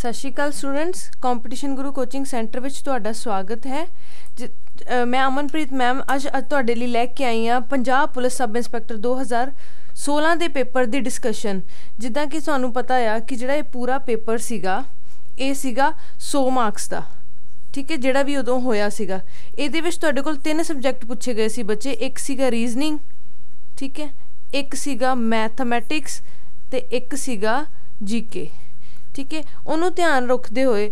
सत श्री अकाल students, competition Guru coaching centre which तुहाडा स्वागत है। मैं अमनप्रीत मैम अज तुहाडे लई लैके आई हाँ पंजाब पुलिस सब इंस्पैक्टर 2016 के पेपर की डिस्कशन। जिद्दां कि तुहानूं पता आ कि जिहड़ा पूरा पेपर सीगा ये सीगा 100 मार्क्स का, ठीक है, जिहड़ा भी उदों होया सीगा। इहदे विच तुहाडे कोल 3 सबजैक्ट पूछे गए सी बच्चे, एक सीगा रीजनिंग, ठीक है, एक सीगा मैथमैटिक्स ते एक सीगा जीके, ठीक है। उन्होंने ध्यान रखते हुए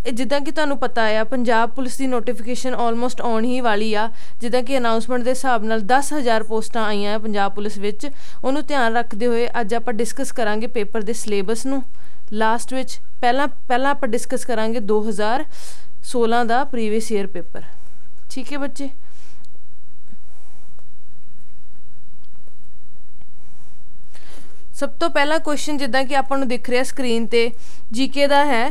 जिद्दां कि तुहानूं पता आ पंजाब पुलिस की नोटिफिकेशन ऑलमोस्ट आउण ही वाली आ, जिद्दां कि अनाउंसमेंट के हिसाब नाल 10,000 पोस्टां आईयां पंजाब पुलिस विच। उन्होंने ध्यान रखते हुए अज आपां डिस्कस करांगे पेपर के सिलेबस नूं। लास्ट विच पहला आपां डिस्कस करांगे 2016 का प्रीवियस ईयर पेपर, ठीक है बच्चे। सब तो पहला क्वेश्चन जिद्दां कि आपां नूं दिख रहा स्क्रीन ते जीके दा है,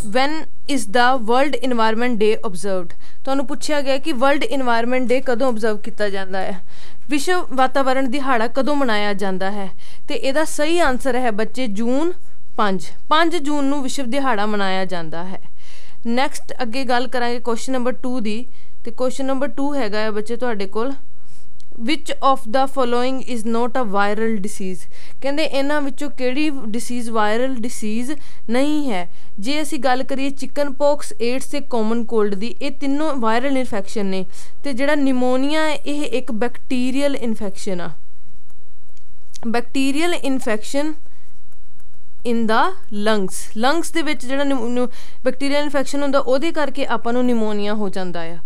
van is the world environment day observed. तुहानूं पुछया गया कि वर्ल्ड इन्वायरमेंट डे कदों ऑब्जर्व किया जाता है, विश्व वातावरण दिहाड़ा कदों मनाया जाता है। तो इहदा सही आंसर है बच्चे जून 5 जून नूं विश्व दिहाड़ा मनाया जाता है। नैक्सट अगे गल करांगे क्वेश्चन नंबर 2 की। तो क्वेश्चन नंबर 2 हैगा बच्चे तुहाडे कोल, which of the following is not a viral disease. कहते इन्हां विचों किहड़ी डिसीज़ वायरल डिसीज़ नहीं है। जे असी गल करिए चिकन पॉक्स, एड्स ते कॉमन कोल्ड की, ये तीनों वायरल इन्फैक्शन ने। तो जिहड़ा निमोनिया है यह एक बैक्टीरियल इन्फैक्शन आ, bacterial infection in the lungs दे विच जिहड़ा बैक्टीरियल इन्फैक्शन हुंदा उहदे करके आपां नूं निमोनिया हो जाता है।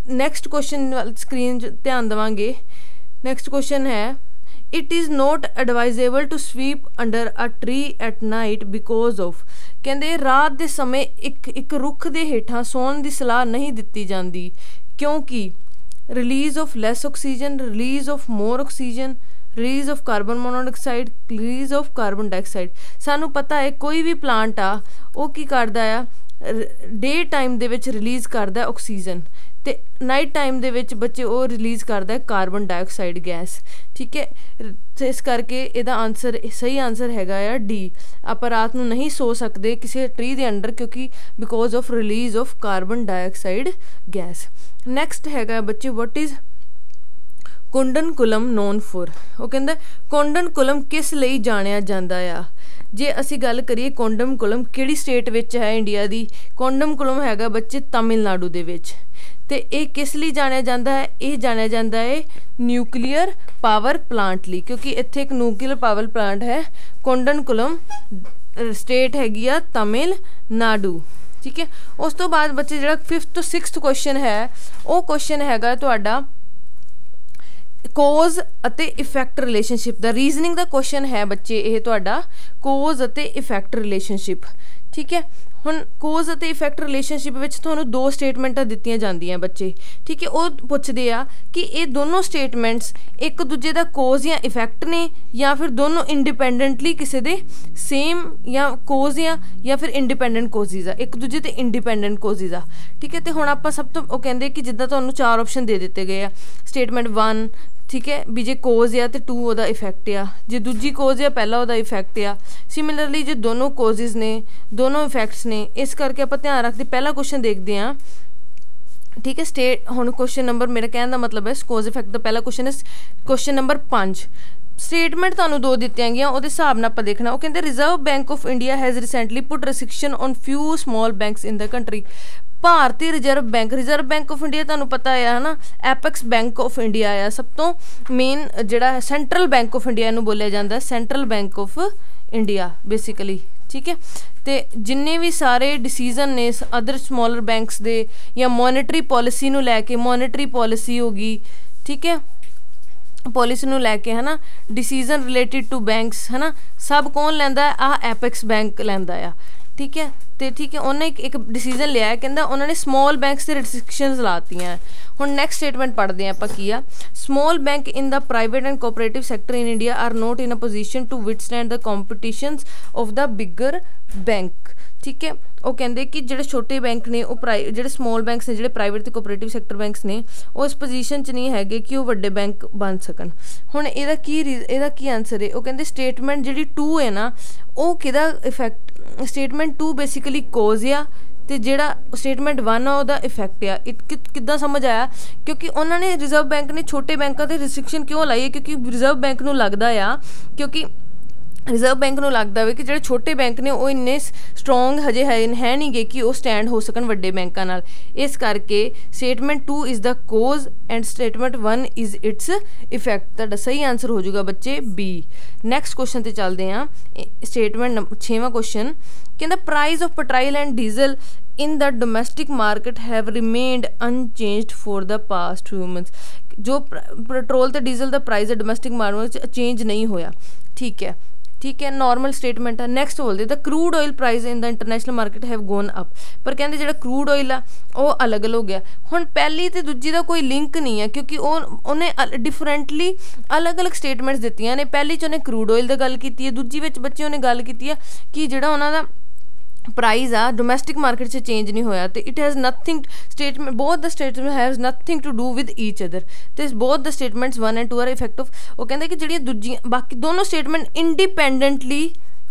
नैक्सट क्वेश्चन स्क्रीन ध्यान देवांगे। नैक्सट क्वेश्चन है, it is not advisable to sweep under a tree at night because of. कहते रात के समय एक रुख के हेठां सौण की सलाह नहीं दी जाती, क्योंकि release of less oxygen, release of more oxygen, release of carbon monoxide, release of carbon dioxide. सानू पता है कोई भी प्लांट आ वो की करदा आ डे टाइम दे विच रिलीज़ करदा ऑक्सीजन, तो नाइट टाइम दे विच बच्चे वो रिलीज़ करता है कार्बन डाइऑक्साइड गैस, ठीक है। तो इस करके इहदा आंसर सही आंसर हैगा आ डी। आप रात नूं नहीं सो सकते किसी ट्री के अंडर, क्योंकि because of release of carbon dioxide gas. Next हैगा बच्चे, वट इज़ कुंडनकुलम नोन फॉर। वो कहता कुंडनकुलम किस लिए जानिया जाता है। जे असी गल करिए कुंडनकुलम किहड़ी स्टेट विच है इंडिया की, कुंडनकुलम हैगा बच्चे तमिलनाडु दे विच। तो ये किस लिए जानिया जाता है, ये जानिया जाता है न्यूक्लीयर पावर प्लांट लिए, क्योंकि इत्थे एक न्यूक्लीयर पावर प्लांट है। कुंडनकुलम स्टेट हैगी आ तमिलनाडु, ठीक है। उस तो बाद बच्चे जिहड़ा 5th to 6th क्वेश्चन है वो क्वेश्चन हैगा तुहाडा कोज अते इफैक्ट रिलेशनशिप दा। रीजनिंग दा क्वेश्चन है बच्चे ये तुहाडा कोज अते इफैक्ट रिलेशनशिप, ठीक है। हुण कोज अते इफैक्ट रिलेशनशिप विच तुहानूं 2 स्टेटमेंटां दित्तियां जांदियां बच्चे, ठीक है। वो पुछदे आ कि ये दोनों स्टेटमेंट्स एक दूजे दा कोज या इफैक्ट ने, या फिर दोनों इंडिपेंडेंटली किसी दे सेम या कोज या फिर इंडिपेंडेंट कोजिज आ, एक दूजे ते इंडिपेंडेंट कोजिज आ, ठीक है। तो हुण आपां सब तो वो कहंदे कि जिद्दां तुहानूं 4 ऑप्शन दे दिते गए आ, स्टेटमेंट 1, ठीक है, भी जे कोज आ तो 2 वह इफैक्ट आ, जे दूजी कोज आ पहला वह इफैक्ट आ। सिमिलरली जो दोनों कोजिज ने दोनों इफैक्ट्स ने, इस करके आप ध्यान रखते। पहला क्वेश्चन देखते हैं, ठीक है। स्टेट हुण क्वेश्चन नंबर मेरा कहने का मतलब है कोज इफैक्ट का पहला क्वेश्चन है क्वेश्चन नंबर 5। स्टेटमेंट तुहानूं 2 दित्तियां गईयां, उहदे हिसाब नाल आपां देखना। वो कहंदे reserve bank of India has recently put restriction on few small banks in the country. भारतीय रिजर्व बैंक ऑफ इंडिया तुहानूं पता है ना, एपेक्स बैंक ऑफ इंडिया आ सब तो मेन जिहड़ा सेंट्रल बैंक ऑफ इंडिया नूं बोलिया जाता है, central bank of India basically, ठीक है। तो जिन्ने भी सारे डिसीजन ने अदर स्मॉलर बैंक्स दे या मॉनेटरी पॉलिसी नूं लैके, मॉनेटरी पॉलिसी होगी, ठीक है, पॉलिसी नूं लैके है ना, डिसीजन रिलेटिड टू बैंक्स है ना, सब कौन लैंदा है, आ एपेक्स बैंक लैंदा आ, ठीक है। ਤੇ ਠੀਕ ਹੈ ਉਹਨੇ ਇੱਕ ਡਿਸੀਜਨ ਲਿਆ ਹੈ, ਕਹਿੰਦਾ ਉਹਨਾਂ ਨੇ ਸਮੋਲ ਬੈਂਕਸ ਤੇ ਰਿਸਟ੍ਰਿਕਸ਼ਨਸ ਲਾਤੀਆਂ। ਹੁਣ ਨੈਕਸਟ ਸਟੇਟਮੈਂਟ ਪੜ੍ਹਦੇ ਹਾਂ ਆਪਾਂ ਕੀ ਆ। Small bank in the private and cooperative sector in India are not in a position to withstand the competitions of the bigger bank. ਠੀਕ ਹੈ ਉਹ ਕਹਿੰਦੇ ਕਿ ਜਿਹੜੇ ਛੋਟੇ ਬੈਂਕ ਨੇ ਉਹ ਜਿਹੜੇ ਸਮੋਲ ਬੈਂਕਸ ਨੇ ਜਿਹੜੇ ਪ੍ਰਾਈਵੇਟ ਤੇ ਕੋਆਪਰੇਟਿਵ ਸੈਕਟਰ ਬੈਂਕਸ ਨੇ ਉਹ ਇਸ ਪੋਜੀਸ਼ਨ 'ਚ ਨਹੀਂ ਹੈਗੇ ਕਿ ਉਹ ਵੱਡੇ ਬੈਂਕ ਬਣ ਸਕਣ। ਹੁਣ ਇਹਦਾ ਕੀ ਆਨਸਰ ਹੈ? ਉਹ ਕਹਿੰਦੇ ਸਟੇਟਮੈਂਟ ਜਿਹੜੀ 2 ਹੈ ਨਾ ਉਹ ਕਿਹਦਾ ਇਫੈਕਟ, ਸਟੇਟਮੈਂਟ 2 ਬੇਸਿਕਲੀ ਕੋਜ਼ ਆ ਤੇ ਜਿਹੜਾ ਸਟੇਟਮੈਂਟ 1 ਆ ਉਹਦਾ ਇਫੈਕਟ ਆ। ਕਿੱਦਾਂ ਸਮਝ ਆਇਆ? ਕਿਉਂਕਿ ਉਹਨਾਂ ਨੇ ਰਿਜ਼ਰਵ ਬੈਂਕ ਨੇ ਛੋਟੇ ਬੈਂਕਾਂ 'ਤੇ ਰਿਸਟ੍ਰਿਕਸ਼ਨ ਕਿਉਂ ਲਾਈ ਹੈ? ਕਿਉਂਕਿ ਰਿਜ਼ਰਵ ਬੈਂਕ ਨੂੰ ਲੱਗਦਾ ਆ ਰਿਜ਼ਰਵ ਬੈਂਕ ਨੂੰ ਲੱਗਦਾ ਵੇ ਕਿ ਜਿਹੜੇ ਛੋਟੇ ਬੈਂਕ ਨੇ ਉਹ ਇੰਨੇ ਸਟਰੋਂਗ ਹਜੇ ਹੈ ਨਹੀਂ ਗੇ ਕਿ ਉਹ ਸਟੈਂਡ ਹੋ ਸਕਣ ਵੱਡੇ ਬੈਂਕਾਂ ਨਾਲ। ਇਸ ਕਰਕੇ statement 2 is the cause and statement 1 is its effect. ਤੁਹਾਡਾ ਸਹੀ ਆਨਸਰ ਹੋ ਜਾਊਗਾ ਬੱਚੇ B। ਨੈਕਸਟ ਕੁਐਸਚਨ 'ਤੇ ਚੱਲਦੇ ਹਾਂ। ਸਟੇਟਮੈਂਟ 6ਵਾਂ ਕੁਐਸਚਨ ਕਹਿੰਦਾ price of petrol and diesel in the domestic market have remained unchanged for the past few months। जो पेट्रोल ते डीजल का प्राइस है डोमैसटिक मार्केट चेंज नहीं होया। ठीक है नॉर्मल स्टेटमेंट है। नैक्सट बोलते the crude oil price in the international market have gone up. पर कहते जो क्रूड ऑयल आ वो अलग अलग हो गया। हुण पहली तो दूजी का कोई लिंक नहीं है क्योंकि उन्हें डिफरेंटली अलग अलग स्टेटमेंट्स दित्तियां ने। पहली च उन्हें क्रूड ऑयल की गल की है, दूजी विच बच्चे उन्हें गल की है कि जिहड़ा उन्हां दा प्राइस आ डोमैसटिक मार्केट से चेंज नहीं होया। तो it has nothing statement both the statement has nothing to do with each other. तो both the statements 1 and 2 are effective. वो कहते कि जिहड़ियां दूजियां बाकी दोनों स्टेटमेंट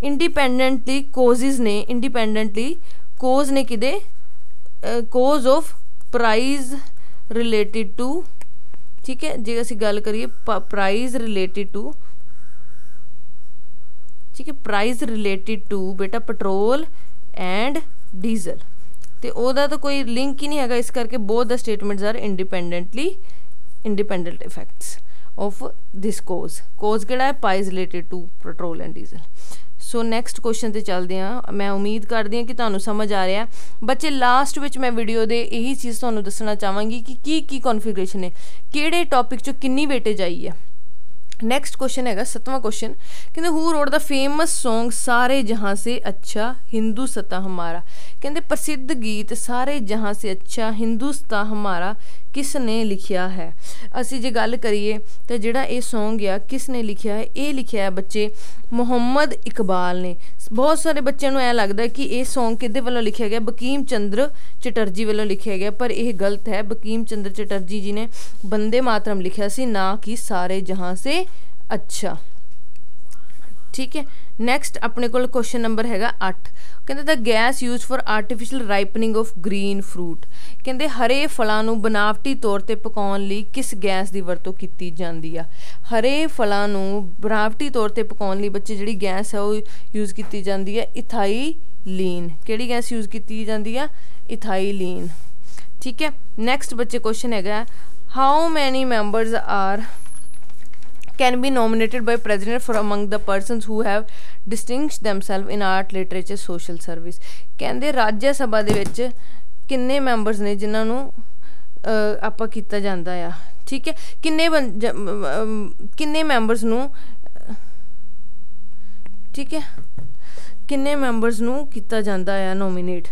इंडिपेंडेंटली कोजेज ने, इंडिपेंडेंटली कोज ने किदे cause of price related to. ठीक है जे असीं गल करिए प्राइस रिलेटिड टू, ठीक है प्राइस रिलेटिड टू बेटा पेट्रोल एंड डीजल। तो ओदा तो कोई लिंक ही नहीं है, इस करके both the statements are independent effects of this cause किहड़ा है price related to petrol and diesel. So next question ते चलते हैं। मैं उम्मीद करती हूँ कि तुहानूं समझ आ रहा बच्चे। लास्ट विच मैं वीडियो दे यही चीज़ तुहानूं दसना चाहांगी कि की कॉन्फिगरेशन है, किहड़े टॉपिक चों कितनी वेटेज आई है। नैक्सट क्वेश्चन है 7वां क्वेश्चन कहते who wrote the famous song सारे जहाँ से अच्छा हिंदुस्तान हमारा। कहते प्रसिद्ध गीत सारे जहाँ से अच्छा हिंदुस्तान हमारा किसने लिखिया है। असी जे गल करिए तो जिहड़ा ये सॉन्ग आ किसने लिखिया है, ये लिखिया है बच्चे मुहम्मद इकबाल ने। बहुत सारे बच्चों को ऐ लगता है कि ये सॉन्ग किहदे वालों लिखिया गया, बकीम चंद्र चटर्जी वालों लिखिया गया, पर यह गलत है। बकीम चंद्र चटर्जी जी ने वंदे मातरम लिखिया सी, ना कि सारे जहाँ से अच्छा। ठीक है नैक्सट अपने को क्वेश्चन नंबर है 8। कहते the gas use for artificial ripening of green fruit. कहते हरे फलों नूं बनावटी तौर पर पकाउण लई किस गैस की वरतों की जाती है। हरे फलों नूं बनावटी तौर पर पकाउण लई बच्चे जिहड़ी गैस है वो यूज़ की जाती है इथाईलीन। किहड़ी गैस यूज़ की जाती है, इथाईलीन। ठीक है नैक्सट बच्चे क्वेश्चन है how many members are can be nominated by president for among the persons who have distinguished themselves in art, literature, social service। कहते राज्य सभा दे विच किन्ने मैंबर्स ने जिन्हां नूं आपां कीता जांदा आ। ठीक है किन्ने मैंबर्स नूं, ठीक है किन्ने मैंबर्स नूं कीता जांदा आ नोमीनेट।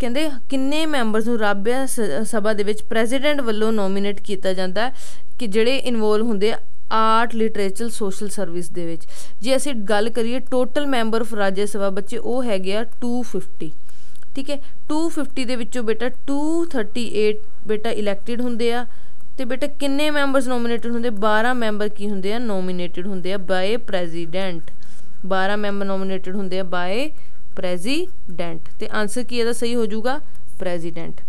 कहते किन्ने मैंबर्स नूं राज्य सभा दे विच प्रेजिडेंट वल्लों नोमीनेट किया जाता है कि जिहड़े इनवोल्व हुंदे आर्ट, लिटरेचर, सोशल सर्विस दे विच। जे असीं गल करिए टोटल मैंबर ऑफ राज्य सभा बच्चे वो है 250। ठीक है 250 दे विचों बेटा 238 बेटा इलैक्टेड हुंदे आ ते बेटा किन्ने मैंबर्स नोमीनेटेड हुंदे, 12 मैंबर की हुंदे आ नोमीनेटेड हुंदे आ बाय प्रेजिडेंट। 12 मैंबर नोमीनेटेड हुंदे आ बाय प्रेजिडेंट। ते आंसर की इहदा सही हो जाऊगा प्रेजिडेंट।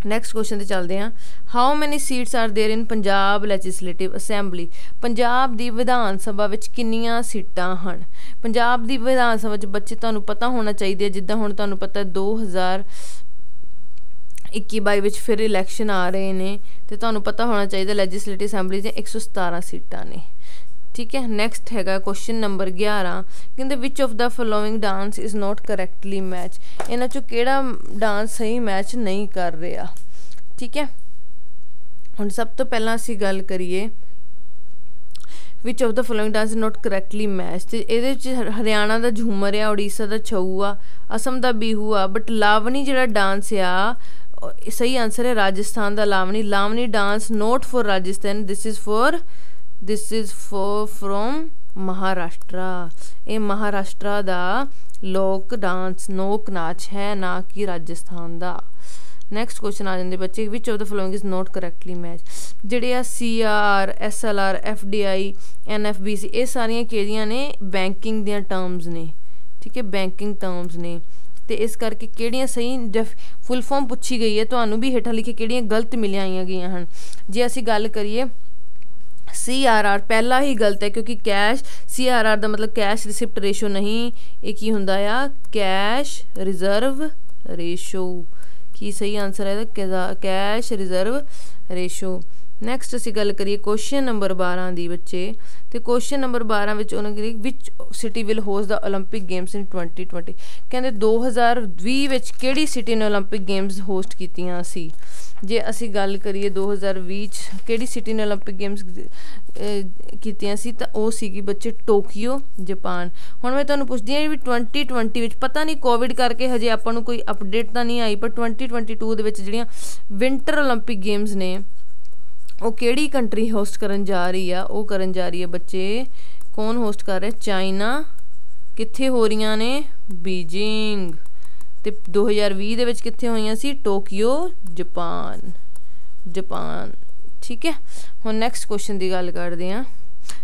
नैक्सट क्वेश्चन ते चलते हैं। How many seats are there in Punjab legislative assembly. Punjab दी विधान सभा विच किन्नियां सीटां हन। पंजाब दी विधान सभा च बच्चे तुहानूं पता होना चाहिए जिद्दां हुण तुहानूं पता 2021-22 विच फिर इलैक्शन आ रहे हैं तो तुहानूं पता होना चाहिए लैजिसलेटिव असैंबली च 117 सीटां ने। ठीक है नैक्सट है क्वेश्चन नंबर 11 कहते which of the following dance is not correctly matched. इन्हां चों किहड़ा डांस सही मैच नहीं कर रहा। ठीक है हुण सब तो पहला असीं गल करिए which of the following dance not correctly matched. तो ये हरियाणा का झूमर आ, उड़ीसा का छऊ आ, असम का बिहू आ, बट लावनी जो डांस आ सही आंसर है राजस्थान का Lavani. Lavani dance not for Rajasthan, this is for from Maharashtra. ये महाराष्ट्र का लोक डांस लोक नाच है, ना कि राजस्थान का। नैक्सट क्वेश्चन आ जाते बच्चे, which of the following is not correctly matched. ਜਿਹੜੇ ਆ CR SLR FDI NFBC ਇਹ ਸਾਰੀਆਂ ਕਿਹੜੀਆਂ ਨੇ ਬੈਂਕਿੰਗ ਦੀਆਂ ਟਰਮਸ ਨੇ, ਠੀਕ ਹੈ, ਬੈਂਕਿੰਗ ਟਰਮਸ ਨੇ। ਤੇ ਇਸ ਕਰਕੇ ਕਿਹੜੀਆਂ ਸਹੀ ਫੁੱਲ ਫਾਰਮ ਪੁੱਛੀ ਗਈ ਹੈ, ਤੁਹਾਨੂੰ ਵੀ ਹੇਠਾਂ ਲਿਖੇ ਕਿਹੜੀਆਂ ਗਲਤ ਮਿਲੀਆਂ ਆਈਆਂ ਗਈਆਂ ਹਨ। ਜੇ ਅਸੀਂ ਗੱਲ ਕਰੀਏ CRR पहला ही गलत है, क्योंकि कैश CRR का मतलब कैश रिसिप्ट रेशो नहीं, एक ही होंदा या कैश रिजर्व रेशो। की सही आंसर है कैश रिजर्व रेशो। नैक्सट असी गल करिए क्वेश्चन नंबर 12 की बच्चे। तो क्वेश्चन नंबर 12 उन्होंने which city will host the Olympic games in 2020। कहते 2020 किहड़ी सिटी ने ओलंपिक गेम्स होस्ट कीतियां सी। जे असी गल करिए 2020 किहड़ी सिटी ने ओलंपिक गेम्स कीतियां सी, तो वो सीगी बच्चे टोक्यो जापान। हुण मैं तुहानूं पुछदी हां भी 2020 विच पता नहीं कोविड करके हजे आपां नूं कोई अपडेट तो नहीं आई, पर 2022 दे विच जिहड़ियां विंटर ओलंपिक गेम्स ने वो किहड़ी कंट्री होस्ट करन जा रही है, वो करन जा रही है बच्चे, कौन होस्ट कर रहा है, चाइना। कित्थे हो रही ने, बीजिंग। तो 2020 दे विच कित्थे होईयां सी, टोक्यो जापान। ठीक है, हुण नैक्सट क्वेश्चन की गल करते हैं।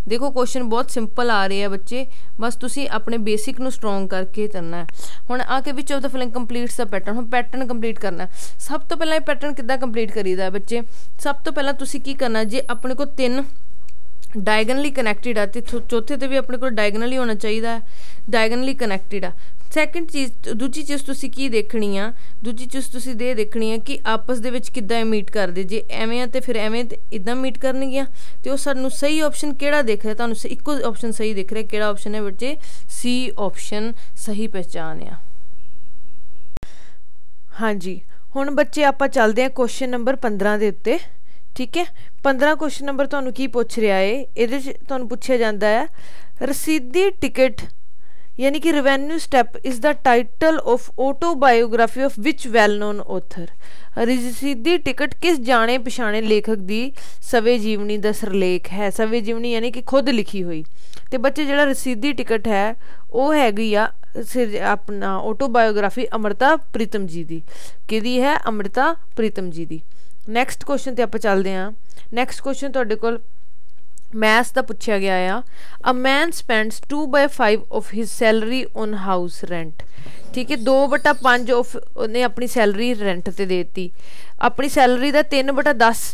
देखो क्वेश्चन बहुत सिंपल आ रहे हैं बच्चे, बस तुसी अपने बेसिक नू स्ट्रोंग करके करना है। हुण आके विच of the following completes the pattern. हुण पैटर्न कंप्लीट करना है। सब तो पहला पैटर्न किद्दां कंप्लीट करीदा है बच्चे, सब तो पहला तुसी की करना, जे अपने को 3 डायगनली कनैक्टेड आ तो चौथे ते भी अपने को डायगनली होना चाहिए, डायगनली कनैक्टेड आ। सैकेंड चीज़ दूजी चीज़ तुसी की देखनी आ, दूजी चीज़ तुसी दे देखनी है कि आपस दे विच किद्दां मीट करदे। जे एवें आ ते फिर एवें ते इदां मीट करनगियां। तो वो सानू सही ऑप्शन किहड़ा दिख रहा, तुहानू इक्को ऑप्शन सही दिख रहा, किहड़ा ऑप्शन है बच्चे, C ऑप्शन सही पहचान आ। हाँ जी, हुण बच्चे आपां चलदे हैं क्वेश्चन नंबर 15 दे उत्ते। ठीक है, 15 क्वेश्चन नंबर तुहानू की पुछ रहा है, इहदे च तुहानू पुछया जांदा है रसीदी टिकट यानी कि revenue stamp is the title of autobiography of which well known author. Rasidi ticket किस जाने पछाणे लेखक की सवे जीवनी का सिरलेख है। सवे जीवनी यानी कि खुद लिखी हुई। तो बच्चे जिहड़ा रसीदी टिकट है वो हैगी आ अपना ऑटोबायोग्राफी अमृता प्रीतम जी की। किहदी है, अमृता प्रीतम जी की। नैक्सट क्वेश्चन ते आपां चलदे हैं। नैक्सट क्वेश्चन तुहाडे कोल मैथ्स का पूछा गया आ। A man spends 2/5 of his salary on house rent. ठीक है, 2/5 ऑफ उन्हें अपनी सैलरी रेंट ते देती। अपनी सैलरी का 3/10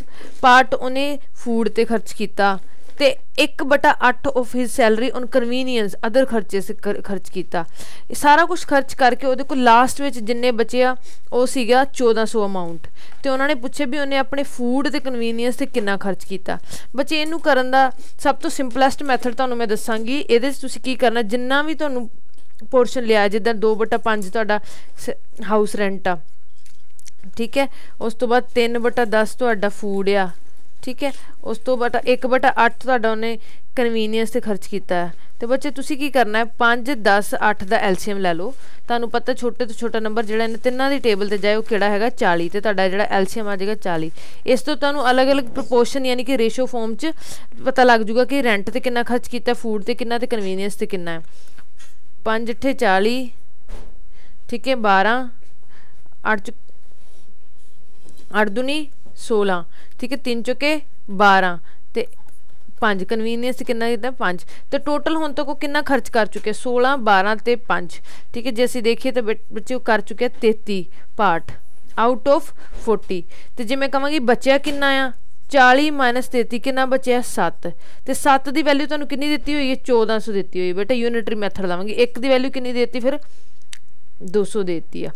पार्ट उन्हें फूड ते खर्च किया, तो 1/8 of his salary on convenience other खर्चे से खर्च किया। सारा कुछ खर्च करके वो को लास्ट में जिन्ने बचे आ वो सीगा 1400 अमाउंट। तो उन्होंने पूछे भी उन्हें अपने फूड ते कन्वीनियंस ते कितना खर्च किया। बच्चे इनू करन दा सब तो सिंपलेस्ट मैथड तुहानू मैं दसांगी। इहदे च तुसीं की करना, जिन्ना भी तुहानू पोर्शन लिया जिद्दां 2/5 तुहाडा हाउस रेंट आ, ठीक है, उस तो बाद 3/10 तुहाडा फूड आ, ठीक है, उस तो 1/8 तुहाडा उन्हें कन्वीनियंस से खर्च किया है। तो बच्चे तुसी की करना है 5, 10, 8 का एलसीएम लै लो। तुहानू पता छोटे तो छोटा नंबर जिहड़ा इन्हां तिन्नां दी टेबल ते जाए वो किहड़ा हैगा 40, तो तुहाडा जिहड़ा एलसीएम आ जाएगा 40। इस तो तुहानू अलग अलग प्रपोर्शन यानी कि रेशो फॉर्म च पता लग जूगा कि रेंट ते कितना खर्च किया, फूड ते कितना, ते कन्वीनियंस ते कितना है। 5 × 40, ठीक है, 12, 8 दूनी 16, ठीक है, 3 चौके 12, तो 5 कन्वीनियंस कितना कितना 5। तो टोटल हुण तक कितना खर्च कर चुके 16, 12 ते 5। ठीक है, जे असीं देखिए तो बच्चे कर चुके 33 पार्ट आउट ऑफ 40। तो जे मैं कहांगी बचिया कितना आ 40 - 33 कितना बचिया 7। तो 7 की वैल्यू तुहानू कितनी दित्ती हुई है 1400 दित्ती हुई। बेटा यूनिटरी मैथड लावांगे। 1 की वैल्यू कितनी देती फिर 200 देती है।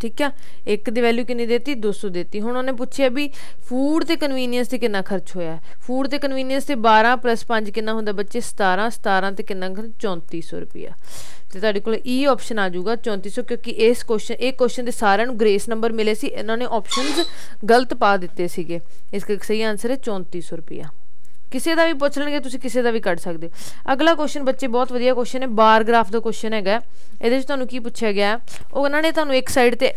ठीक है, 1 की वैल्यू कितनी देती 200 देती। हुण उन्होंने पूछा भी फूड ते कन्वीनियंस से कितना खर्च होया। फूड ते कन्वीनियंस से 12 + 5 कितना होंदा बच्चे 17, 17 ते कितना 3400 रुपया। तो तुहाडे कोल ई ऑप्शन आ जाऊगा 3400, क्योंकि इस क्वेश्चन के सारिਆਂ ਨੂੰ ग्रेस नंबर मिले सी, इन्होंने ऑप्शनस गलत पा दिते सीगे। इसका सही आंसर है 3400 रुपया। किसी का भी पूछ लेंगे, तुसीं किसी का भी कढ़ सकते हो। अगला क्वेश्चन बच्चे बहुत वधिया क्वेश्चन है, बार ग्राफ का क्वेश्चन है। ये तुहानूं की पूछा गया, उन्होंने तुहानूं एक साइड ते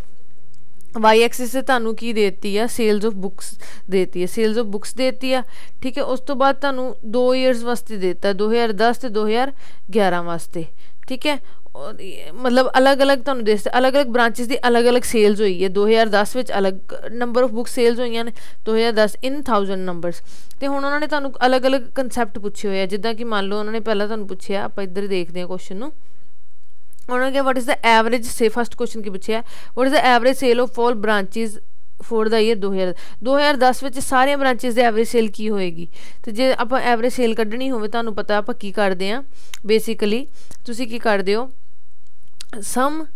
वाई एक्सिस से तुहानूं की देती है, सेल्स ऑफ बुक्स देती है, सेल्स ऑफ बुक्स देती है, ठीक है। उस तो बाद तुहानूं 2 ईयर्स वास्ते देता है, 2010 ते 2011 वास्ते, ठीक है। मतलब अलग अलग तुहानूं दे, अलग अलग ब्रांचेस की अलग अलग सेल्स हुई है। 2010 में अलग नंबर ऑफ बुक्स सेल्स हुई ने, 2010 इन 1000 नंबर्स। तो हुण उन्होंने तुहानूं अलग अलग कंसैप्ट पूछे हुए हैं, जिद्दां कि मान लो उन्होंने पहला तुहानूं पूछया, आपां इधर ही देखते हैं क्वेश्चन नूं। उन्होंने कहा वट इज़ द एवरेज से, फस्ट क्वेश्चन की पूछा what is the average sale of all branches for the year 2010 में सारिया ब्रांचेस की एवरेज सेल की होएगी। तो जे आप एवरेज सेल कढ़नी हो, तुहानूं पता आप की करते हैं, बेसिकली तुसीं की करते हो, सम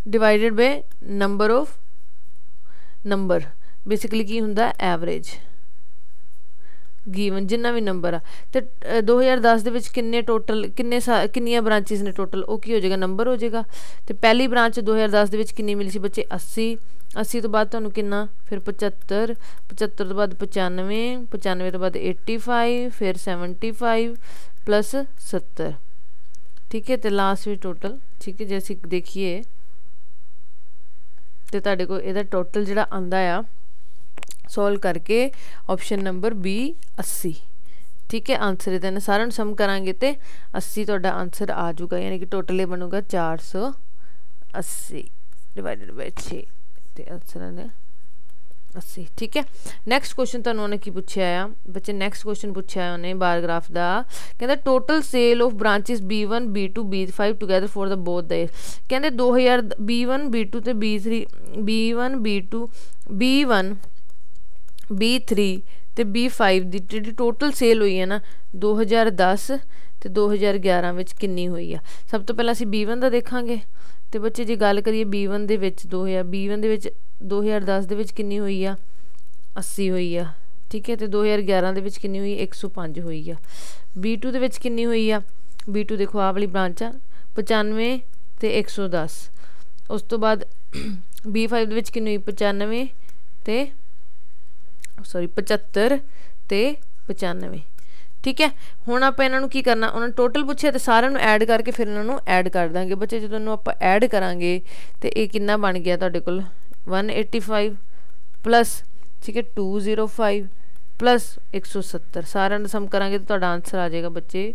divided by number of number, basically की हुंदा एवरेज गिवन जिन्ना भी नंबर आ। तो 2010 दे विच किन्ने टोटल किन्नियां ब्रांचेस ने टोटल, वो की हो जाएगा नंबर हो जाएगा। तो पहली ब्रांच 2010 दे विच किन्नी मिली सी बच्चे 80 तो बाद तुहानूं किन्ना, फिर 75 तो बाद 95 तो बाद 85, फिर 75 प्लस 70, ठीक है। तो लास्ट भी टोटल, ठीक है। जैसे देखिए तो तुहाडे कोल इहदा टोटल जिहड़ा आंदा आ सॉल्व करके ऑप्शन नंबर बी 80, ठीक है। आंसर इहदा सारा सम करांगे तो 80 तुहाडा आंसर आ जाऊगा, यानी कि टोटल बनूगा 480 डिवाइडेड बाय 6, तो आंसर है 80, ठीक है। नैक्सट क्वेश्चन तुहानूं उन्हें की पूछा आ बच्चे, नैक्सट क्वेश्चन पूछा है उन्हें बार ग्राफ का, कहता total sale of branches B1 B2 B5 together for the both the year. कहते 2000 B1 B2 तो B3 B1 B2 B1 B3 तो B5 की जी टोटल सेल हुई है ना 2010 तो 2011 में किन्नी हुई है। सब तो पहला असीं B1 का देखांगे। तो बच्चे जी गल करिए B1 दे विच 2010 दे विच किन्नी हुई आ 80 हुई आ, ठीक है। तो 2011 दे विच किन्नी हुई 105 हुई आ। B2 दे विच किन्नी हुई आ, B2 देखो आ वाली ब्रांच आ 95 तो 110। उस तो बाद B5 दे विच किन्नी हुई 95 तो सॉरी 75 तो 95, ठीक है। हुण आपां इन्हां नूं की करना, उन्होंने टोटल पूछे तो सारिਆਂ ਨੂੰ ऐड करके फिर इन्हां नूं ऐड कर देंगे बच्चे। जो इन्हूं आपां ऐड करांगे तो ये कितना बन गया तुहाडे कोल 185 प्लस, ठीक है 205 प्लस 170, सारिਆਂ ਦਾ सम करांगे तो तुहाडा आंसर आ जाएगा बच्चे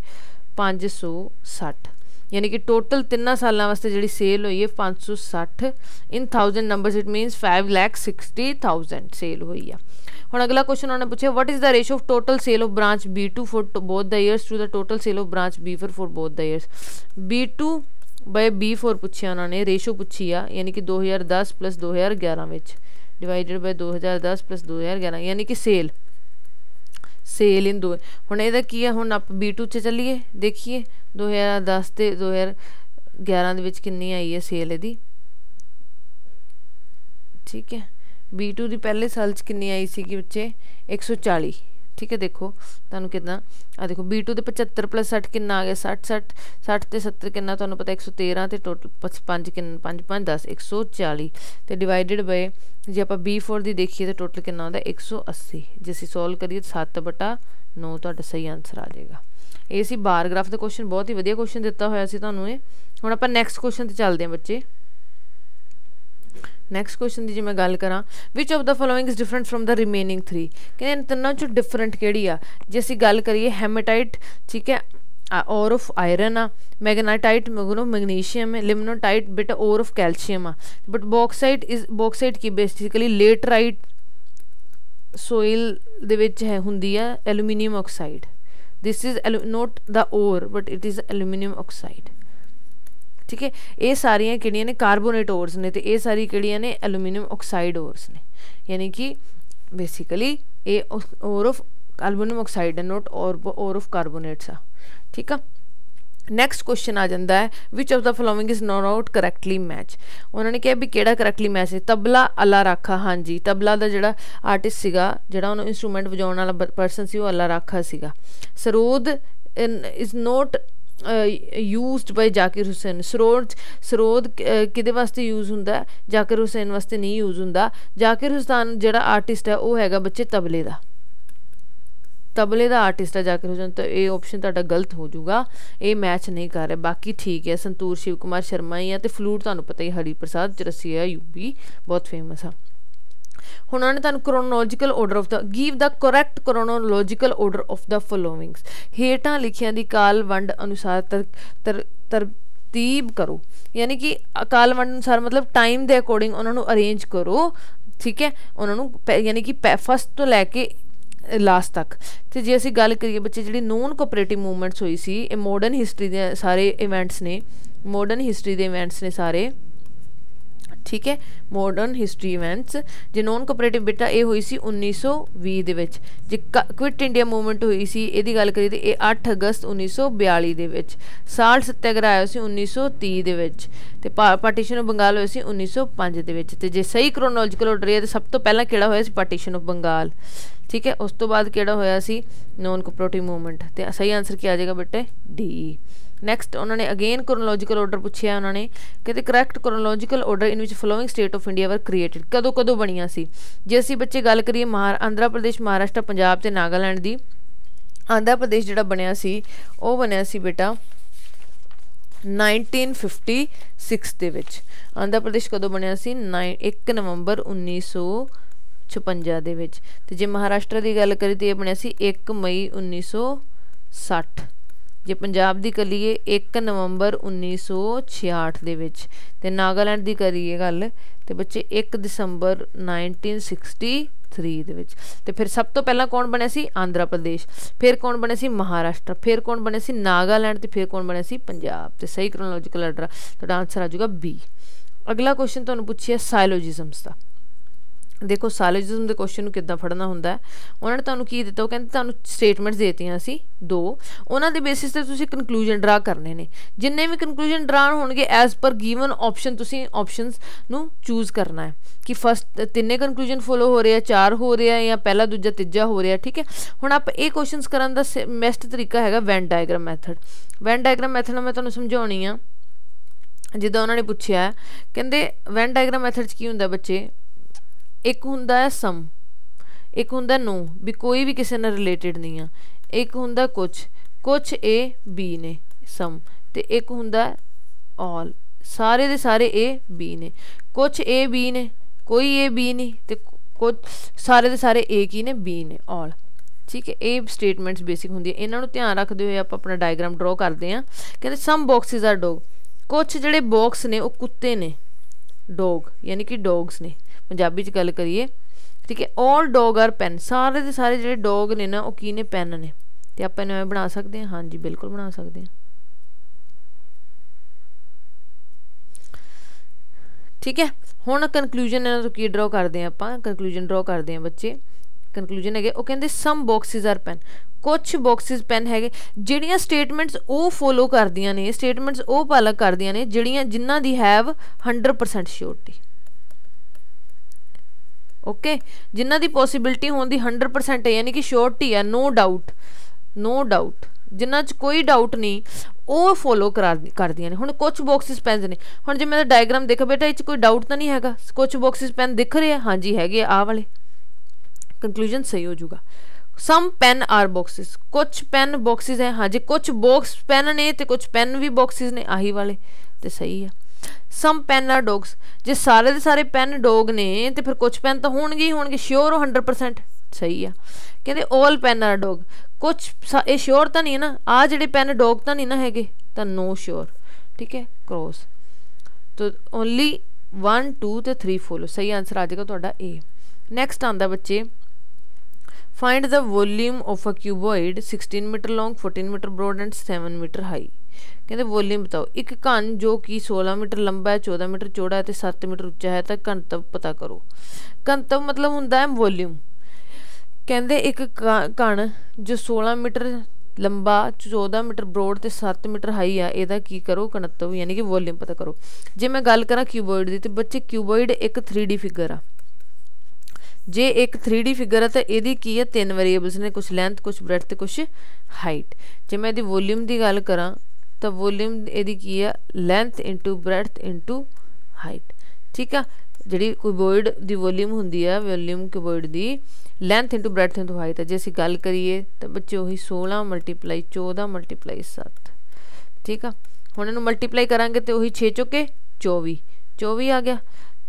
560। यानी कि टोटल 3 सालों वास्ते जिहड़ी सेल हुई है 560 in 1000 numbers, it means 5,60,000 sale हुई है। हुण अगला क्वेश्चन उन्होंने पूछा what is the ratio of total sale of branch B2 for both the years to the total sale of branch B4 for both the years. B2 by B4 पूछा उन्होंने, ratio पूछी आ, यानी कि 2010 प्लस 2011 में divided by 2010 plus 2011, यानी कि cell इन दो। हुण इहदा की है, हुण आप B2 च चलीए देखिए 2010 ते 2011 दे विच किन्नी आई है सेल इहदी, ठीक है। B2 की पहले साल किन्नी आई सी बच्चे 140, ठीक है। देखो तुहानूं कितना आ देखो B2 के 75 प्लस 60 कितना आ गया 60 ते 70 कितना तुहानूं पता 113 तो टोटल 5 कितना 5 5 10 140 तो डिवाइडेड बाय जे आप B4 की देखिए तो टोटल कितना आता 180। जे असीं सॉल्व करिए 7/9 तुहाडा सही आंसर आ जाएगा। ये सी बार ग्राफ का क्वेश्चन, बहुत ही वधिया क्वेश्चन दिता होया सी तुहानूं ये। हुण आपां नैक्सट क्वेश्चन ते चलदे हां बच्चे। नैक्सट क्वेश्चन की जो मैं गल करा, विच of the following is different from the remaining 3। कहते तिन्नों चों डिफरेंट किहड़ी आ। जे असीं गल करिए हेमेटाइट, ठीक है, ओर ऑफ आयरन आ, मैग्नेटाइट मैग्नीशियम है, limonite but ore of calcium आ, बट बॉक्साइट की बेसिकली लेटराइट सोइल दे विच है हुंदी आ aluminium oxide. This is not the ore but it is aluminium oxide, ठीक है। ये सारियां किहड़ियां ने कार्बोनेट ओरस ने, तो ये सारी किहड़ियां ने एलूमीनियम ऑक्साइड ओरस ने, यानी कि बेसिकली ये ओर ऑफ एलूमीनियम ऑक्साइड है, नॉट ओर ऑफ कार्बोनेट्स आ, ठीक है। नैक्सट क्वेश्चन आ जाता है which of the following is not correctly matched. उन्होंने कहा भी किहड़ा करैक्टली मैच है। तबला अला राखा, हाँ जी तबला का जिहड़ा आर्टिस्ट सीगा, जिहड़ा उन्होंने इंस्ट्रूमेंट वजाउण वाला पर्सन सी, वो अला राखा सीगा। Sarod is not used by Zakir Hussain. Sarod किहदे वास्ते यूज़ हुंदा, जाकिर हुसैन वास्ते नहीं यूज़ हुंदा। जाकिर हुसैन जिहड़ा आर्टिस्ट है वो हैगा बच्चे तबले दा, तबले का आर्टिस्ट है जाकिर हुसैन, तो ये ऑप्शन तुहाडा गलत हो जाऊगा, ये मैच नहीं कर रहा। बाकी ठीक है, संतूर शिव कुमार शर्मा ही है, तो फ्लूट तुहानूं पता ही हरी प्रसाद चरसिया यूपी बहुत फेमस आ। हुण उन्होंने तुहानूं chronological order of the give the correct chronological order of the followings, हेठां लिखियां दी काल वंड अनुसार तरतीब करो, यानी कि काल वंड अनुसार मतलब टाइम के अकॉर्डिंग उन्होंने अरेंज करो, ठीक है, उन्होंने यानी कि फस्ट तो लैके लास्ट तक। तो जे असीं गल करिए बच्चे जी नॉन कोऑपरेटिव मूवमेंट्स हुई सी, ये मॉडर्न हिस्टरी के सारे इवेंट्स ने, मॉडर्न हिस्टरी के इवेंट्स ने सारे, ठीक है, मॉडर्न हिस्टरी इवेंट्स। जे नॉन कोऑपरेटिव बेटा ये हुई सी 1920 दे विच, जे क्विट इंडिया मूवमेंट हुई सी इहदी गल करिए तो ये 8 अगस्त 1942 दे विच, साल्ट सत्याग्रह आया सी 1930 दे विच, ते पार्टीशन ऑफ बंगाल होया सी 1905 दे विच। ते जे सही क्रोनोलॉजिकल ऑर्डर है तो सब तो पहला किहड़ा होया सी पार्टीशन ऑफ बंगाल, ठीक है, उस तो बाद किहड़ा होया सी नॉन कोऑपरेटिव मूवमेंट। तो सही आंसर क्या आ जाएगा बेटे डी। नैक्सट उन्होंने अगेन क्रोनोलॉजिकल ऑर्डर पूछा, उन्होंने कहते correct chronological order in which following state of India were created, कदों कदों बनिया सी। जे असीं बच्चे गल करिए आंध्र प्रदेश, महाराष्ट्र, पंजाब ते नागालैंड दी, आंध्र प्रदेश जिहड़ा बनिया सी वो बनिया सी बेटा 1956 दे विच। आंध्र प्रदेश कदों बनिया सी 1 नवंबर 1956 दे विच। ते जे महाराष्ट्र की गल करिए तो यह बनिया सी 1 मई 1960। जे पंजाब की करिए 1 नवंबर 1966 दे विच, ते नागालैंड की करिए गल तो बच्चे 1 दिसंबर 1963 दे विच। ते फिर सब तो पहला कौन बने सी आंध्र प्रदेश, फिर कौन बने सी महाराष्ट्र, फिर कौन बने सी नागालैंड, ते फिर कौन बने सी पंजाब। तो सही क्रोनोलॉजिकल ऑर्डर तो आंसर आ जाएगा बी। अगला क्वेश्चन तुहानूं पूछिया साइलोजिजम्स का। देखो साइलोजिज्म के क्वेश्चन किद्दां फड़ना हुंदा है, उन्होंने तुहानूं की दिता, कहते तुहानूं स्टेटमेंट्स देतियां सी 2, उन्हां दे बेसिस ते तुसीं कंक्लूजन ड्रा करने ने, जिन्ने भी कंक्लूजन ड्रा होणगे एज पर गिवन ऑप्शन तुसीं ऑप्शनस नूं चूज करना है कि फस्ट 3 कंक्लूजन फॉलो हो रहे हैं, 4 हो रहे हैं या पहला दूजा तीजा हो रहा है, ठीक है। हुण आप ये क्वेश्चनस करन दा बेस्ट तरीका हैगा Venn diagram method. Venn diagram method मैं तुहानूं समझाउणी आ, जिद्दां उन्होंने पूछया कहंदे वैन डायग्राम मैथड च की हुंदा बच्चे, एक हुंदा है सम, एक हुंदा नो भी कोई भी किसी नाल रिलेटेड नहीं है, एक हुंदा कुछ ए बी ने सम, ते एक हुंदा ऑल सारे दे सारे ए बी ने, कुछ ए बी ने कोई ए बी नहीं, ते कुछ सारे दे सारे ए की ने बी ने ऑल, ठीक है। ये स्टेटमेंट्स बेसिक होंदी है, इन्हां नूं ध्यान रखते हुए आप अपना डायग्राम ड्रॉ करते हैं। कहते सम बॉक्सिस आर डॉग, कुछ जिहड़े बॉक्स ने वो कुत्ते ने, डॉग यानी कि डॉग्स ने पंजाबी च गल करिए, ठीक है। ऑल डॉग आर पेन, सारे दे सारे जिहड़े डॉग ने ना वो की ने पेन ने, तो आप इन्हें बना सकते हैं, हाँ जी बिल्कुल बना सकते हैं, ठीक है। हुण कंक्लूजन इन्हां तों की ड्रॉ करते हैं, आप कंक्लूजन ड्रॉ करते हैं बच्चे। कंक्लूजन है वो कहते सम बॉक्सिस आर पेन, कुछ बॉक्सिस पेन है, जिहड़ियां स्टेटमेंट्स वो फॉलो करदियां ने, स्टेटमेंट्स वो पालन करदियां ने जिहड़ियां जिन्हां दी हैव 100% श्योरिटी, ओके, जिन्हां दी पॉसिबिलिटी होने की 100% है, यानी कि श्योरिटी है, नो डाउट, नो डाउट, जिन्हां च कोई डाउट नहीं वो फॉलो करदियां ने। हुण कुछ बॉक्सिस पेन ने, हुण जे मैं डायग्राम देखा बेटा इस कोई डाउट तो नहीं है, कुछ बॉक्सिस पेन दिख रहे हैं, हाँ जी है आ वाले, कंक्लूजन सही हो जाऊगा। सम पेन आर बॉक्सिस, कुछ पेन बॉक्सिस है, हाँ जी कुछ बॉक्स पेन ने तो कुछ पेन भी बॉक्सिस ने, आही वाले तो सही है। सम पेन आर डॉग्स, जे सारे दे सारे पेन डॉग ने तो फिर कुछ पेन तो होणगे ही होणगे, श्योर हो 100% सही है। कहते ऑल पेन आर डॉग, कुछ ये श्योर तो नहीं है ना, आ जिहड़े पेन डॉग तो नहीं ना हैगे, तो नो श्योर, ठीक है, क्रॉस। तो ओनली 1 2 ते 3 फॉलो, सही आंसर आ जाएगा तुहाडा ए। नैक्सट आंदा बच्चे find the volume of a cuboid 16 metre long, 14 metre broad and 7 metre high. कहते वॉल्यूम बताओ, एक घन जो कि 16 मीटर लंबा है, 14 मीटर चौड़ा है, तो 7 मीटर उच्चा है, तो घनत्व पता करो। घनत्व मतलब होंदा है वॉल्यूम। कहते एक घन जो 16 मीटर लंबा, 14 मीटर ब्रॉड तो 7 मीटर हाई आ, इहदा की करो घनत्व यानी कि वॉल्यूम पता करो। जे मैं गल करा क्यूबॉइड की, तो बच्चे क्यूबॉइड एक 3D फिगर आ, जे एक 3D फिगर है तो यदी की है 3 वेरीएबल्स ने, कुछ लेंथ कुछ ब्रेथ तो कुछ हाइट। जे मैं यदि वॉल्यूम की गल करा तो वॉल्यूम यदी की है length into breadth into height, ठीक है। ਜਿਹੜੀ ਕਿਊਬੋਇਡ ਦੀ ਵੋਲਿਊਮ ਹੁੰਦੀ ਆ, ਵੋਲਿਊਮ ਕਿਊਬੋਇਡ ਦੀ length into breadth into height ਹੈ। ਜੇ ਅਸੀਂ ਗੱਲ ਕਰੀਏ ਤਾਂ ਬੱਚੇ ਉਹੀ 16 ਮਲਟੀਪਲਾਈ 14 ਮਲਟੀਪਲਾਈ 7, ਠੀਕ ਆ। ਹੁਣ ਇਹਨੂੰ ਮਲਟੀਪਲਾਈ ਕਰਾਂਗੇ ਤਾਂ ਉਹੀ 6 ਚੁੱਕੇ 24 ਆ ਗਿਆ,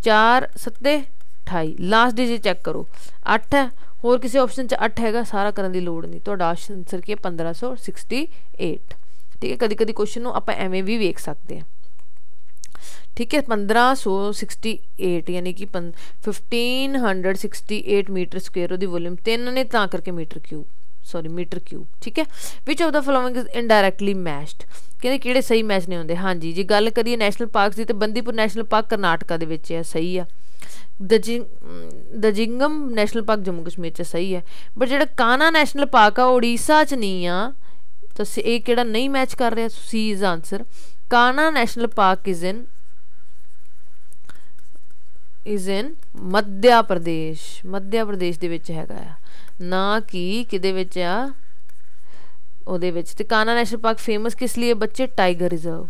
4 7 28, ਲਾਸਟ ਡਿਜਿਟ ਚੈੱਕ ਕਰੋ 8 ਹੈ, ਹੋਰ ਕਿਸੇ ਆਪਸ਼ਨ 'ਚ 8 ਹੈਗਾ, ਸਾਰਾ ਕਰਨ ਦੀ ਲੋੜ ਨਹੀਂ, ਤੁਹਾਡਾ ਆਨਸਰ ਕੀ ਹੈ 1568, ਠੀਕ ਹੈ। ਕਦੀ ਕਦੀ ਕੁਐਸਚਨ ਨੂੰ ਆਪਾਂ ਐਵੇਂ ਵੀ ਵੇਖ ਸਕਦੇ ਹਾਂ, ठीक है। 1568 यानी कि 1568 मीटर स्क्वेयर ਉਹਦੀ ਵੋਲਿਊਮ 3 ਨੇ ਤਾਂ ਕਰਕੇ मीटर क्यूब, ठीक है। Which of the following is incorrectly matched, ਕਹਿੰਦੇ ਕਿਹੜੇ ਸਹੀ ਮੈਚ ਨਹੀਂ ਹੁੰਦੇ। ਹਾਂਜੀ ਜੇ ਗੱਲ ਕਰੀਏ ਨੈਸ਼ਨਲ ਪਾਰਕਸ ਦੀ ਤਾਂ ਬੰਦੀਪੁਰ ਨੈਸ਼ਨਲ ਪਾਰਕ ਕਰਨਾਟਕਾ ਦੇ ਵਿੱਚ ਹੈ, ਸਹੀ ਆ। ਦਜਿੰਗਮ ਨੈਸ਼ਨਲ ਪਾਰਕ ਜੰਮੂ ਕਸ਼ਮੀਰ 'ਚ ਸਹੀ ਹੈ, ਬਟ ਜਿਹੜਾ ਕਾਨਾ ਨੈਸ਼ਨਲ ਪਾਰਕ ਆ ਉੜੀਸਾ 'ਚ ਨਹੀਂ ਆ, ਤਾਂ ਇਹ ਕਿਹੜਾ ਨਹੀਂ ਮੈਚ ਕਰ ਰਿਹਾ, C is answer. Kanha national park is in Madhya Pradesh ਦੇ ਵਿੱਚ ਹੈਗਾ ਆ, ਨਾ ਕਿ ਕਿਹਦੇ ਵਿੱਚ ਆ, ਉਹਦੇ ਵਿੱਚ। ਤੇ ਕਾਨਾ ਨੈਸ਼ਨਲ ਪਾਰਕ ਫੇਮਸ ਕਿਸ ਲਈ ਹੈ ਬੱਚੇ, ਟਾਈਗਰ ਰਿਜ਼ਰਵ।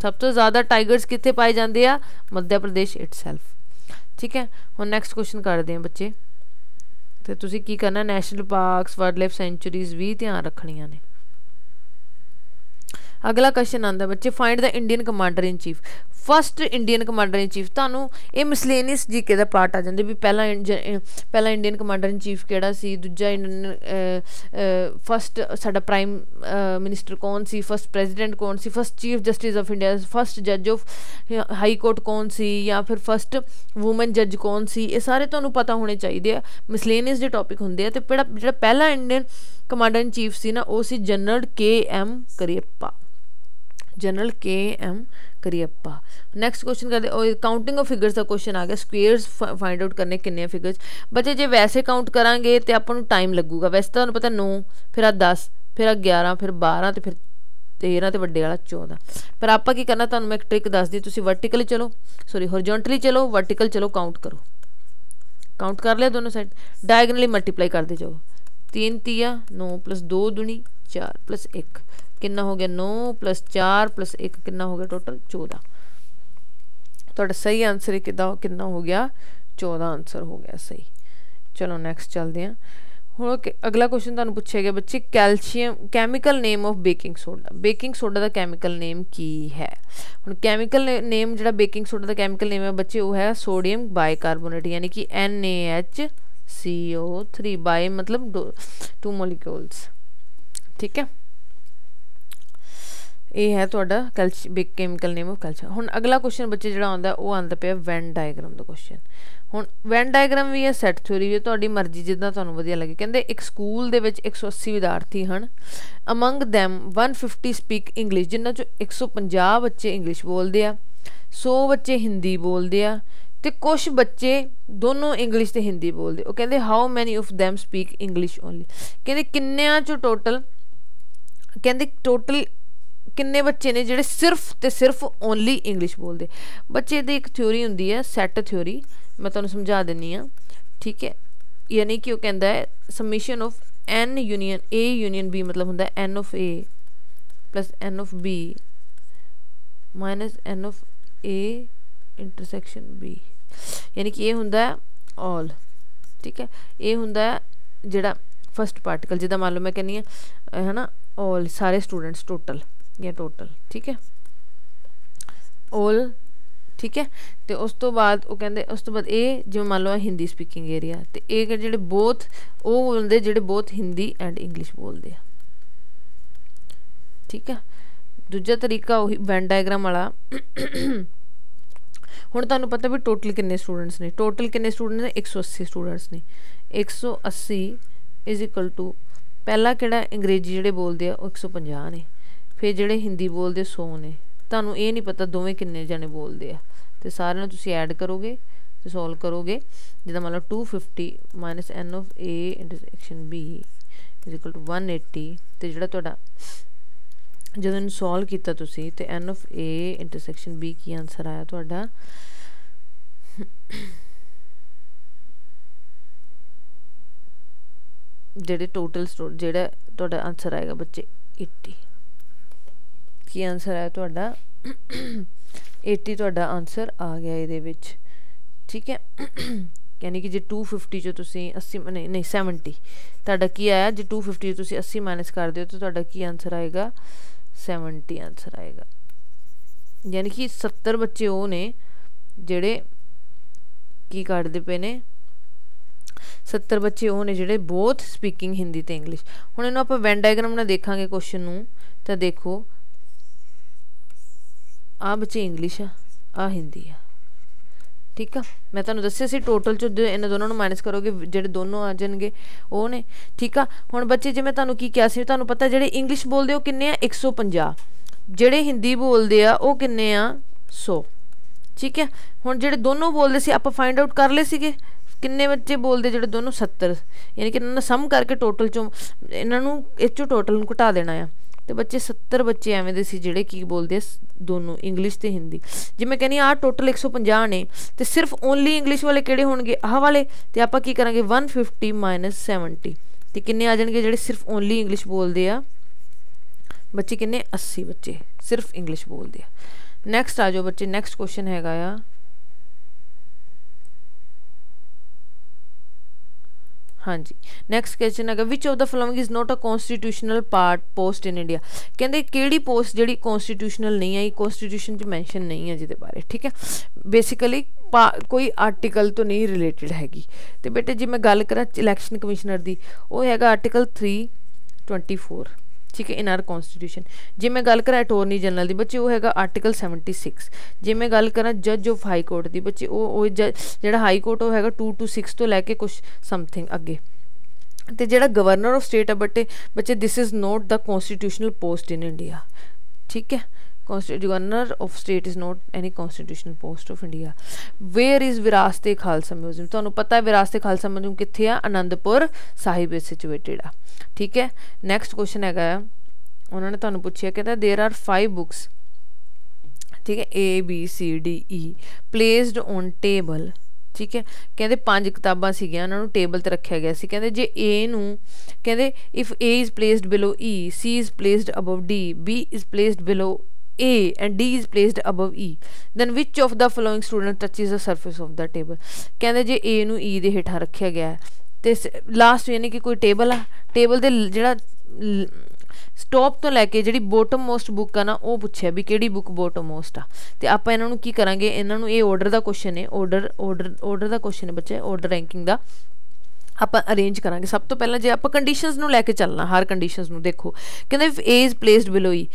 ਸਭ ਤੋਂ ਜ਼ਿਆਦਾ ਟਾਈਗਰਸ ਕਿੱਥੇ ਪਾਏ ਜਾਂਦੇ ਆ, ਮੱਧਿਆ ਪ੍ਰਦੇਸ਼ ਇਟਸੈਲਫ, ਠੀਕ ਹੈ। ਹੁਣ ਨੈਕਸਟ ਕੁਐਸਚਨ ਕਰਦੇ ਹਾਂ ਬੱਚੇ, ਤੇ ਤੁਸੀਂ ਕੀ ਕਰਨਾ, ਨੈਸ਼ਨਲ ਪਾਰਕਸ ਵਾਈਲਡ ਲਾਈਫ ਸੈਂਚੁਰੀਜ਼ ਵੀ ਧਿਆਨ ਰੱਖਣੀਆਂ ਨੇ। अगला क्वेश्चन आता बच्चे, find the Indian commander in chief. First Indian commander in chief, तुहानूं ये मिसलेनियस जीके का पार्ट आ जाते भी, पहला इंडियन कमांडर इन चीफ किहड़ा सी, दूजा फस्ट साडा प्राइम मिनिस्टर कौन सी, फस्ट प्रेजिडेंट कौन सी, first chief justice of India, first जज ऑफ हाई कोर्ट कौन सी, या फिर फस्ट वूमन जज कौन सी, ये सारे तुहानूं पता होने चाहिए। मिसलेनियस जो टॉपिक होंगे, तो जिहड़ा पहला इंडियन कमांडर इन चीफ सी ना, वो सी general KM Cariappa, general KM Cariappa. Next question करते, काउंटिंग ऑफ फिगर्स का क्वेश्चन आ गया, स्क्वेयर्स फाइंड आउट करने किन्ने फिगर्स। बच्चे जे वैसे काउंट करांगे तो आपां नूं टाइम लगूगा, वैसे तो तुहानूं पता 9, फिर 10, फिर 11, फिर 12, तो फिर 13 तो वड्डे वाला 14। पर आपां की करना, तुहानूं मैं एक ट्रिक दस दी, तुसीं वर्टिकली चलो, सॉरी हॉरिजॉन्टली चलो, वर्टिकल चलो, काउंट करो, काउंट कर लिया दोनों साइड, डायगनली मल्टीप्लाई करते जाओ। 3 तिया 9 + 2 दूनी 4 + 1 कितना हो गया, 9 + 4 + 1 कितना हो गया, टोटल 14। तो सही आंसर कितना हो गया, 14 आंसर हो गया सही। चलो नैक्सट चलते हैं। हुण अगला क्वेश्चन तुहानूं पूछा गया बच्चे, calcium chemical name of baking soda का कैमिकल नेम की है। हुण कैमिकल नेम जिहड़ा बेकिंग सोडा का कैमिकल नेम है बच्चे, वो है सोडियम बाइकार्बोनेट, यानी कि NaHCO3, बाई मतलब 2 मॉलिक्यूल्स, ठीक है। ये है तुहाडा कैमिकल नेम ऑफ कैल्शियम। हुण अगला क्वेश्चन बच्चे जिहड़ा आउंदा वो आंदा पिया वैन डायग्राम दा क्वेश्चन। हुण वैन डायग्राम भी है, सैट थ्योरी भी, तुहाडी मर्जी जिद्दां तुहानूं वधिया लगे। कहंदे एक स्कूल दे विच 180 विद्यार्थी हन, अमंग दैम 150 स्पीक इंग्लिश, जिन्हां चों 150 बच्चे इंग्लिश बोलदे आ, 100 बच्चे हिंदी बोलदे आ, ते कुछ बच्चे दोनों इंग्लिश ते हिंदी बोलदे। वो कहंदे how many of them speak English only, कहंदे किन्नियां चों टोटल, कहंदे टोटल किन्ने बच्चे ने जिहड़े सिर्फ ओनली इंग्लिश बोलते। बच्चे दी एक थ्योरी हुंदी है सैट थ्योरी, मैं तुहानूं समझा दिन्नी आ, ठीक है। यानी कि वो कहता है summation of N union A union B, मतलब हुंदा N of A + N of B - N of A intersection B, यानी कि ये हुंदा ऑल, ठीक है। ये हुंदा जिहड़ा फस्ट पार्टिकल, जिद्दां मान लो मैं कहनी है ना ऑल, सारे स्टूडेंट्स टोटल या टोटल, ठीक है, ऑल, ठीक है। तो उस तो बाद वो कहते, उस तो बाद ये जिवें मान लो हिंदी स्पीकिंग एरिया, तो ये जिहड़े बोथ वो बोलते जिहड़े बोथ हिंदी एंड इंग्लिश बोलते हैं, ठीक है। दूजा तरीका वही वैन डायग्राम वाला। हुण तुहानूं पता भी टोटल किन्ने स्टूडेंट्स ने, टोटल किन्ने स्टूडेंट्स ने, 180 स्टूडेंट्स ने। 180 = पहला किहड़ा अंग्रेजी जिहड़े बोलते हैं 150 ने, फिर जिहड़े हिंदी बोलते 100 ने। तुहानूं ये नहीं पता दोवें किन्ने जने बोलते हैं, तो सारे नूं तुसीं ऐड करोगे तो सॉल्व करोगे, जिद्दां मान लो 250 - N of A intersection B = 180, तो जिहड़ा तुहाडा जदों इहनूं सॉल्व कीता तुसीं ते N of A intersection B की आंसर आया तुहाडा जिहड़े टोटल जिहड़ा तुहाडा आंसर आएगा बच्चे 80 की आंसर आया तुहाडा 80 ਤੁਹਾਡਾ ਆਨਸਰ ਆ ਗਿਆ ਇਹਦੇ ਵਿੱਚ। ਠੀਕ ਹੈ, यानी कि जो 250 चो तुसी 80 नहीं 70 ਤੁਹਾਡਾ ਕੀ ਆਇਆ, ਜੇ 250 ਚੋਂ ਤੁਸੀਂ 80 ਮਾਈਨਸ ਕਰ ਦਿਓ ਤਾਂ ਤੁਹਾਡਾ ਕੀ ਆਨਸਰ ਆਏਗਾ, 70 ਆਨਸਰ ਆਏਗਾ। यानी कि 70 ਬੱਚੇ ਉਹ ਨੇ ਜਿਹੜੇ ਕੀ ਕਰਦੇ ਪਏ ਨੇ, 70 ਬੱਚੇ ਉਹ ਨੇ ਜਿਹੜੇ ਬੋਥ ਸਪੀਕਿੰਗ ਹਿੰਦੀ ਤੇ ਇੰਗਲਿਸ਼। ਹੁਣ ਇਹਨੂੰ ਆਪਾਂ ਵੈਨ ਡਾਇਗਰਾਮ ਨਾਲ ਦੇਖਾਂਗੇ ਕੁਐਸਚਨ ਨੂੰ, ਤਾਂ ਦੇਖੋ ਆ ਬੱਚੇ ਇੰਗਲਿਸ਼ ਆ ਹਿੰਦੀ ਆ। ठीक है, मैं तुहानूं दस्सिया सी टोटल चो इन्हां दोनों नूं माइनस करोगे जिहड़े दोनों आ जाणगे वो ने। ठीक है, हुण बच्चे जिवें तुहानूं की कहा सी, तुहानूं पता जिहड़े इंग्लिश बोलदे वो किन्ने आ 150, जिहड़े हिंदी बोलदे आ वो किन्ने आ 100। ठीक है, हुण जिहड़े दोनों बोलदे सी आपां फाइंड आउट कर लए सीगे किन्ने बच्चे बोलते जिहड़े दोनों 70, यानी कि इन्हां सम करके टोटल चों इन्हां नूं इस चों टोटल नूं घटा देना आ। तो बच्चे 70 बच्चे एवें दे सी जिहड़े की बोलते दोनों इंग्लिश ते हिंदी। जे मैं कहनी आ टोटल 150 ने तो सिर्फ ओनली इंग्लिश वाले किहड़े होणगे, आह वाले। तो आपां की करांगे 150 माइनस 70 तो किन्ने आ जाणगे जिहड़े सिर्फ ओनली इंग्लिश बोलते आ बच्चे, किन्ने 80 बच्चे सिर्फ इंग्लिश बोलते आ। नैक्सट आ जाओ बच्चे, नैक्सट क्वेश्चन हैगा आ, हाँ जी नैक्सट क्वेश्चन है, which of the following is not a constitutional part post in India. कहते किहड़ी पोस्ट जिहड़ी कॉन्स्टिट्यूशनल नहीं आई, कॉन्स्टिट्यूशन च मैंशन नहीं है जिहदे बारे। ठीक है, बेसिकली कोई आर्टिकल तो नहीं रिलेटिड हैगी। तो बेटे जी मैं गल करा इलैक्शन कमिश्नर दी, वो हैगा आर्टिकल 324। ठीक है, इन आर कॉन्स्टिट्यूशन। जे मैं गल करा अटॉर्नी जनरल दी बच्चे वो हैगा आर्टिकल 76। जे मैं गल करा जज ऑफ हाई कोर्ट दी बच्चे वो जिहड़ा हाई कोर्ट वो हैगा 226 तो लैके कुछ समथिंग अगे। तो जिहड़ा गवर्नर ऑफ स्टेट है बच्चे this is not the constitutional post in India. ठीक है, governor of state is not any constitutional post of India. Where is Virasat Khalsa museum, तुहानूं पता है विरासत खालसा म्यूजियम कित्थे आ, आनंदपुर साहिब सिचुएटेड आ। ठीक है, नैक्सट क्वेश्चन हैगा उन्होंने तुहानूं पुछिया, कहता देयर आर 5 बुक्स। ठीक है, ABCDE प्लेसड ऑन टेबल। ठीक है, कहते 5 किताबां सीगियां उन्होंने टेबल ते रखा गया सी। कहते जे ए नूं कहते if A is placed below E, C is placed above D, B is placed below A and D is placed above E, then which of the following student touches the surface of the table। कहते जे A नूं E दे हेठां रखिया गया है तो last यानी कि कोई टेबल आ, टेबल दे जिहड़ा स्टॉप तो लैके जिहड़ी बॉटम मोस्ट बुक है ना वो पूछे भी किहड़ी बुक बॉटम मोस्ट आ। तो आप इन्हां नूं की करांगे, इन्हां नूं ये ऑर्डर का क्वेश्चन है, ऑर्डर का क्वेश्चन है बच्चे, ऑर्डर रैंकिंग का आप अरेंज करांगे। सब तो पहला जे आप कंडीशनस नूं लैके चलना, हर कंडीशनस नूं देखो। कहते if A is placed below E,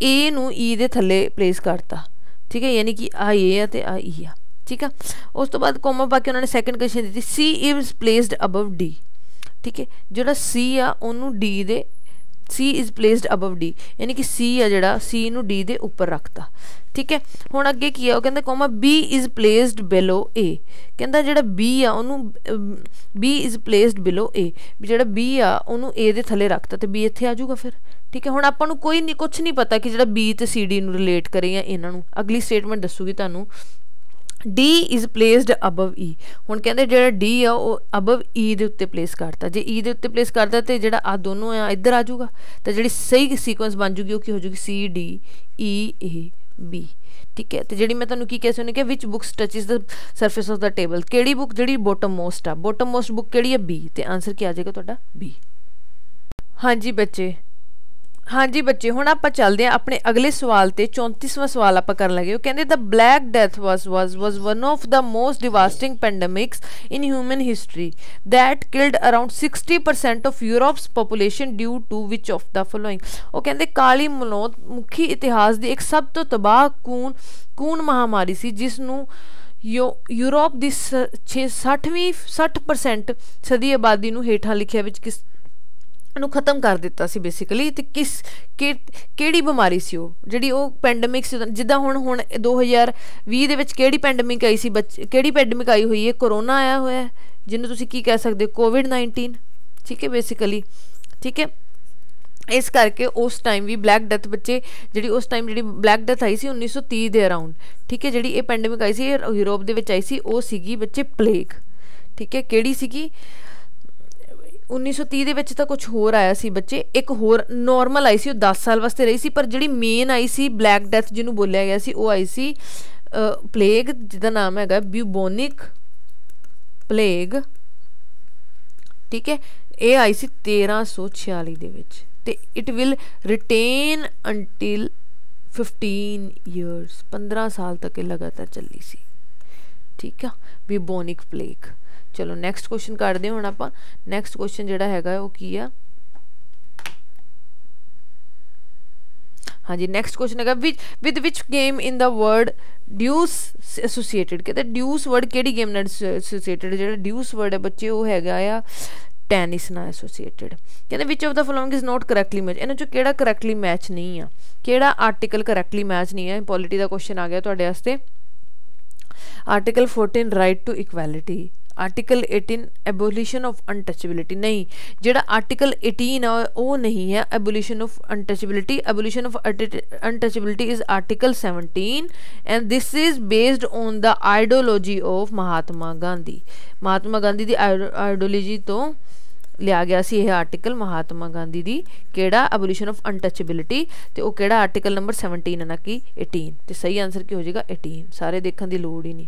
ए नूं ई दे थल्ले प्लेस करता। ठीक है, यानी कि आ ए ते आ ई आ। ठीक है, उस तो बाद कोमा पा के उन्होंने सैकेंड क्वेश्चन दी C is placed above D. ठीक है, जो सी आ उन्होंने डी दे C is placed above D, यानी कि सी आ जड़ा सी नूं डी दे उपर रखता। ठीक है, हुण अगे की आ वो कहंदा comma B is placed below A. कहंदा जिहड़ा बी आ उन्होंने B is placed below A, जिहड़ा बी आ उन्होंने ए दे थल्ले रखता तो बी इत्थे आ जाऊगा फिर। ठीक है, हुण आपां नूं कोई नहीं कुछ नहीं पता कि जिहड़ा बी ते सी डी नूं रिलेट करे या इन्हां नूं, अगली स्टेटमेंट दसूगी तुहानूं डी इज़ प्लेसड अबव ई। हुण कहंदे जिहड़ा डी आ वो अबव ई दे उत्ते प्लेस करता, जे ई दे उत्ते प्लेस करता तो जिहड़ा आ दोनों आ इधर आ जाऊगा, तो जिहड़ी सही सीक्वेंस बन जूगी वो की हो जूगी CDEAB। ठीक है, तो जी मैं तुहानूं की कहा सी कि which books touches the surface of the table, किहड़ी बुक जिहड़ी बॉटम मोस्ट आ, बॉटम मोस्ट बुक किहड़ी है B, तो आंसर क्या आ जाएगा तुहाडा B। हाँ जी बच्चे, हाँ जी बच्चे हुण आपां चलदे हैं अपने अगले सवाल ते 34वां सवाल आपां करन लगे। वो कहंदे the black death was one of the most devastating pandemics in human history that killed around 60% of Europe's population due to which of the following। वो कहंदे काली मौत मुखी इतिहास दी एक सब तो तबाह कून महामारी सी जिसनूं यूरोप दी 60% सदी आबादी नूं हेठां लिखिया विच किस खत्म कर दिता सी बेसिकली। तो किहड़ी बीमारी सी जिहड़ी वो पैंडमिक सी, जिद्दां हुण 2020 दे विच किहड़ी pandemic I C, किहड़ी pandemic I हुई है, कोरोना आया होया है जिन्होंने तुसीं की कह सकते हो कोविड-19। ठीक है, बेसिकली ठीक है, इस करके उस टाइम भी ब्लैक डेथ बच्चे जी उस टाइम जी ब्लैक डेथ आई सी 1930 के अराउंड। ठीक है, जी ये पैंडमिक आई सी यूरोप दे विच आई सी वो सीगी बच्चे प्लेग। ठीक है, किहड़ी सीगी 1930 ਦੇ ਵਿੱਚ ਤਾਂ कुछ होर आया सी बच्चे, एक होर नॉर्मल आई सी 10 साल वास्ते रही सी, पर जिहड़ी मेन आई सी ब्लैक डेथ जिन्होंने बोलिया गया सी वो आई सी प्लेग जिहदा नाम हैगा ब्यूबोनिक प्लेग, ठीक है, ये आई सी 1346 दे विच, ते it will retain until 15 years, 15 साल तक ये लगातार चली सी, ठीक है, ब्यूबोनिक प्लेग। चलो नैक्सट क्वेश्चन करते हैं हुण आपां। नैक्सट क्वेश्चन जिहड़ा हैगा वो की आ, हाँ जी नैक्सट क्वेश्चन है with which game in the word deuce associated, कहते ड्यूस वर्ड केड़ी गेम नाल एसोसीएटेड, जो ड्यूस वर्ड है बच्चे वो हैगा आ टैनिस नाल एसोसीएटेड। कहते which of the following is not correctly matched, इन्हां चों केड़ा करैक्टली मैच नहीं आ, केड़ा आर्टिकल करैक्टली मैच नहीं है। पॉलिटी का क्वेश्चन आ गया तुहाडे वास्ते। Article 14 right to equality, article 18 abolition of untouchability, नहीं जेड़ा आर्टिकल 18 है वो नहीं है abolition of untouchability. Abolition of untouchability is article 17 and this is based on the ideology of Mahatma Gandhi. Mahatma Gandhi की आइडियोलॉजी तो लिया गया सी यह आर्टिकल महात्मा गांधी दी, केड़ा एबोलिशन ऑफ अनटचेबिलिटी, तो वो केड़ा आर्टिकल नंबर 17 है ना कि 18, तो सही आंसर की हो जाएगा 18, सारे देखने की लोड़ ही नहीं।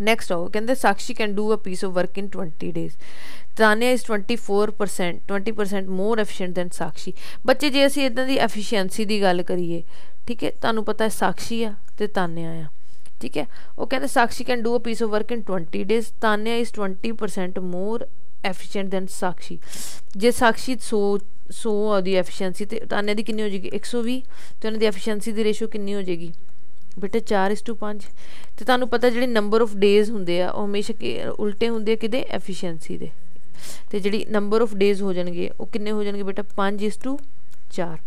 नैक्सट आओ, कहते Sakshi can do a piece of work in 20 days, Tania is 20% more efficient than Sakshi. बच्चे जे असीं इदां दी एफिशिएंसी की गल करिए, ठीक है, तुहानूं पता है साक्षी आ ते तानिया आ, ठीक है, वो कहते Sakshi can do a piece of work in 20 days, Tania is 20% more efficient than Sakshi. जे साक्षी 100 ਉਹਦੀ एफिशिएंसी तो तानिया की कितनी हो जाएगी 120, तो इन्हां दी एफिशिएंसी की रेशो कितनी हो जाएगी बेटे 4:5। तो तुहानूं पता जिहड़े नंबर ऑफ डेज हुंदे आ हमेशा उल्टे हुंदे किदे एफिशिएंसी दे, तो जिहड़ी नंबर ऑफ डेज हो जाणगे वो किन्ने हो जाणगे बेटा 5:4।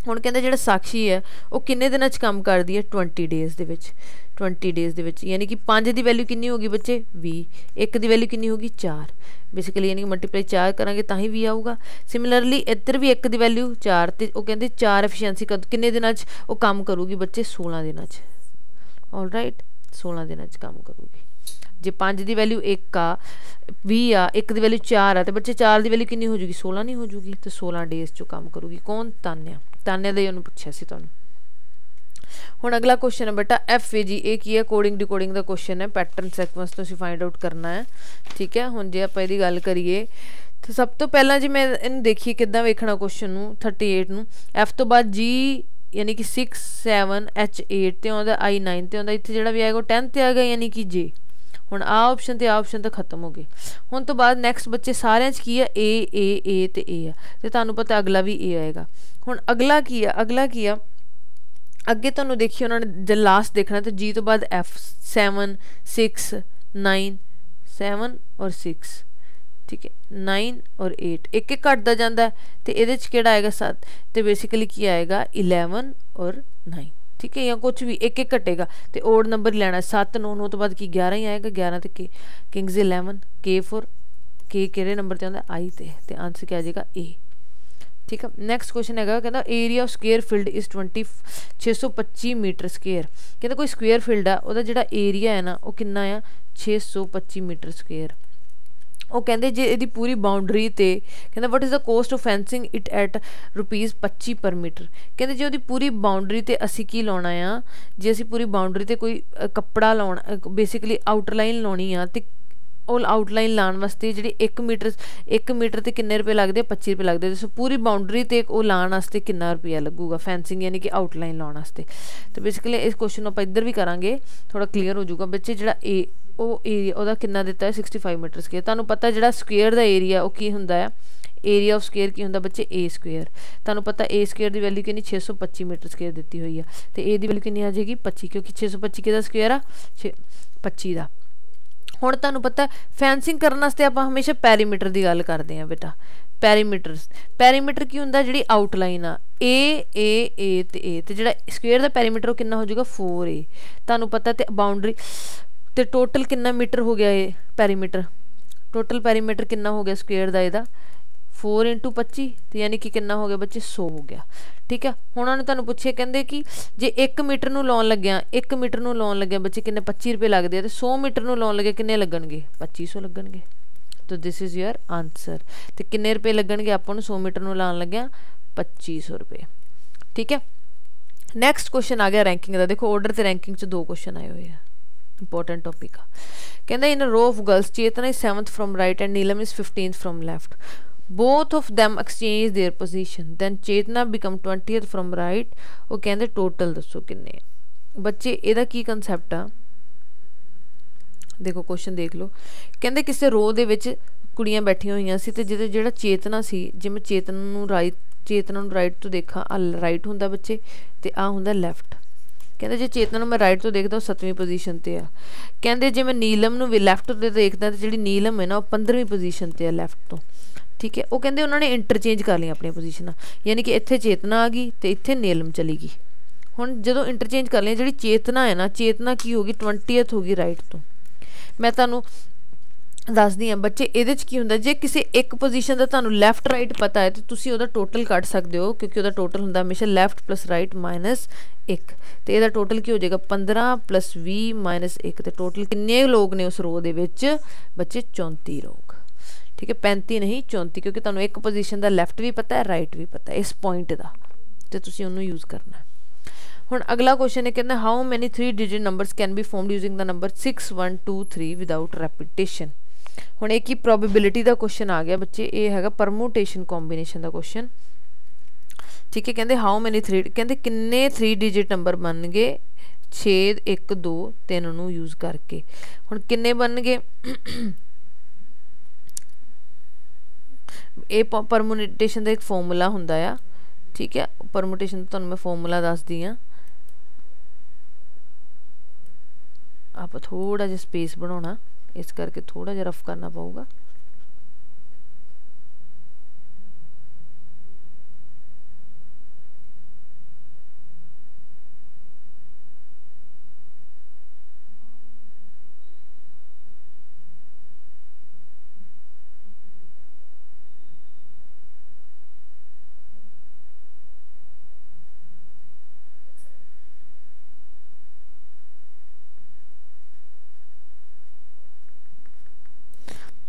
हुण कहंदे जिहड़ा साक्षी है वो किन्ने दिनां च काम करदी है 20 डेज दे विच, 20 डेज दे विच, यानी कि 5 की वैल्यू कितनी होगी बच्चे 20, 1 की वैल्यू कितनी होगी 4, बेसिकली यानी कि मल्टीप्लाई 4 करांगे तां ही 20 आऊगा। सिमिलरली इधर भी 1 की वैल्यू 4, तो वो कहते 4 एफिशिएंसी किन्ने दिनां च वो काम करूगी बच्चे 16 दिनां च, ऑल राइट 16 दिनां च काम करूगी। जे 5 की वैल्यू 1 आ 20 आ, 1 की वैल्यू 4 आ, तो बच्चे 4 की वैल्यू कितनी हो जाएगी 16 नहीं हो जाएगी, तो 16 डेज चो काम करूगी। कौन तानिया, तानिया का उन्होंने पूछा सी तुहानूं। हुण अगला क्वेश्चन है बेटा FAG, ये की है कोडिंग डिकोडिंग का क्वेश्चन है, पैटर्न सीक्वेंस तो असीं फाइंड आउट करना है, ठीक है। हुण जे आपां इहदी गल करिए तो सब तो पहला जी मैं इन्हूं देखिए किद्दां वेखना क्वेश्चन नूं 38 नूं, F तो बाद G यानी कि 6 7 H 8 ते आउंदा I 9 ते आउंदा, इत्थे जिहड़ा भी आएगा 10 ते आ गया यानी कि J। हुण आ ऑप्शन ते आ ऑप्शन तो खत्म हो गए। हुण तो बाद नैक्सट बच्चे सारिਆਂ च की है A ते A आ, ते तुहानूं पता अगला भी A आएगा। हुण अगला की है, अगला की है अगे तुहानूं देखिए उन्होंने जब लास्ट देखना तो G तो बाद F 7 6 9 7 और 6, ठीक है 9 और 8 एक एक घटता जाता है, तो ये किहड़ा आएगा 7, तो बेसिकली की आएगा 11 और 9, ठीक है, या कुछ भी एक एक घटेगा तो ओड नंबर लेना 7 9 9 तो बाद की 11 ही आएगा, 11 तो के किंग्स 11 K फॉर K किहड़े नंबर ते आंदा I ते आंसर क्या आ जाएगा A, ठीक है। नैक्सट क्वेश्चन है कहता area of square field is 625 metre square, कहता कोई स्क्वेयर फील्ड है वह जो एरिया है ना वो कितना आ 625 मीटर स्क्वेयर। वो कहते जे यदि पूरी बाउंड्री ते कहता what is the cost of fencing it at ₹25 पर मीटर, कहते जो पूरी बाउंड्री ते असी की लाना आ, जे असी पूरी बाउंड्री ते कोई कपड़ा लाना बेसिकली आउटलाइन लानी आ, तो ਉਹ आउटलाइन लाने वास्ते जी 1 मीटर तो किन्ने रुपए लगते 25 रुपए लगते, दसो पूरी बाउंड्री ते वो लाने वास्ते कितना रुपया लगूगा फेंसिंग यानी कि आउटलाइन लाने वास्ते। तो बेसिकली इस क्वेश्चन आप इधर भी करांगे थोड़ा क्लीयर हो जाऊगा बच्चे। जो एरिया वह कितना दिता है 65 मीटर स्क्वेयर। तुहानूं पता जो स्क्वेयर का एरिया वो की हुंदा है, एरिया ऑफ स्क्वेयर की हुंदा बच्चे A स्क्वेयर। तुहानूं पता A स्क्वेयर की वैल्यू कितनी 625 मीटर स्क्वेयर दी हुई है, तो A की वैल्यू कितनी आ जाएगी 25, क्योंकि 625 किहदा स्क्वेयर आ 25 का। हुण तुहानूं पता फेंसिंग करने वास्ते आपां हमेशा पैरीमीटर की गल करते हैं बेटा। पैरीमीटर की हुंदा जिहड़ी आउटलाइन आ ए ते जिहड़ा स्क्वेयर का पैरीमीटर वो कितना हो जाएगा 4A। तुहानूं पता ते बाउंड्री ते टोटल कितना मीटर हो गया ये पैरीमीटर, टोटल पैरीमीटर कितना हो गया स्क्वेयर का इहदा 4 × 25, तो यानी कि कितना हो गया बच्चे 100 हो गया, ठीक है। हुण उन्होंने तुहानूं पुछे कहंदे कि जे 1 मीटर नूं लाउण लग्गिया 1 मीटर नूं लाउण लग्गिया बच्चे किन्ने 25 रुपए लगदे आ, ते 100 मीटर नूं लाउण लगे किन्ने लगणगे 2500 लगणगे। तो दिस इज़ योर आंसर। तो किन्ने रुपए लगणगे आपां नूं 100 मीटर नूं लाउण लग्गिया 2500 रुपए, ठीक है। नैक्सट क्वेश्चन आ गया रैंकिंग का। देखो ऑर्डर ते रैंकिंग च 2 क्वेश्चन आए हुए हैं, इंपॉर्टेंट टॉपिक आ। कहते in a row of girls Chetna is 7th from right and Neelam is 15th from left, both of them exchange their position, then Chetna become 20th from right. वो कहते टोटल दसो किन्ने। बच्चे ਇਹਦਾ ਕੀ ਕਨਸੈਪਟ ਆ, देखो क्वेश्चन देख लो। कहते किसी रो दे विच कुड़ियां बैठियां हुई सी, जिहदे जिहड़ा चेतना सी, जे मैं चेतना नूं राइट तो देखा, आ राइट हुंदा बच्चे ते आ हुंदा लैफ्ट। कहते जे चेतना नूं मैं राइट तो देखदा 7वीं पोजीशन ते आ। कहते जे मैं नीलम नूं भी लैफ्ट तो देखदा ते जिहड़ी नीलम है ना वो 15वीं पोजीशन ते आ लैफ्ट तो। ठीक है, वो कहते उन्होंने इंटरचेंज कर लिया अपनी पोजीशन, यानी कि इत्थे चेतना आ गई तो इत्थे नीलम चली गई। हुण जदों इंटरचेंज कर लिया, जिहड़ी चेतना है ना, चेतना की होगी 20th होगी राइट तो। मैं तुहानूं दसदी हाँ बच्चे, ये की होंदा जे किसी एक पोजीशन का तुहानूं लैफ्ट राइट पता है तो तुसीं उहदा टोटल कढ सकते हो, क्योंकि उहदा टोटल होंदा हमेशा लैफ्ट प्लस राइट माइनस 1। तो यदा टोटल की हो जाएगा 15 प्लस 20 माइनस 1। तो टोटल किन्ने लोग ने उस रो दे विच बच्चे 34 लोग। ठीक है, 35 नहीं 34, क्योंकि तुहानूं एक पोजीशन का लैफ्ट भी पता है राइट भी पता है इस पॉइंट का, तो तुसीं उहनूं यूज़ करना है। हुण अगला क्वेश्चन है, कहते how many 3 digit numbers can be formed using the number 6 1 2 3 without repetition. हुण एक ही प्रोबेबिलिटी का क्वेश्चन आ गया बच्चे, ये हैगा परमूटेशन कॉम्बीनेशन का क्वेश्चन। ठीक है, कहते हाउ मैनी 3, कहते किन्ने 3 डिजिट नंबर बन गए 6 1 2 3 नूं यूज़ करके। हुण किन्ने बन गए, ये परमूटेशन का एक फॉर्मूला हुंदा आ। ठीक है, परमूटेशन का तुहानूं मैं फॉर्मूला दसदी हाँ। आप थोड़ा जिहा स्पेस बनाना, इस करके थोड़ा जिहा रफ करना पऊगा।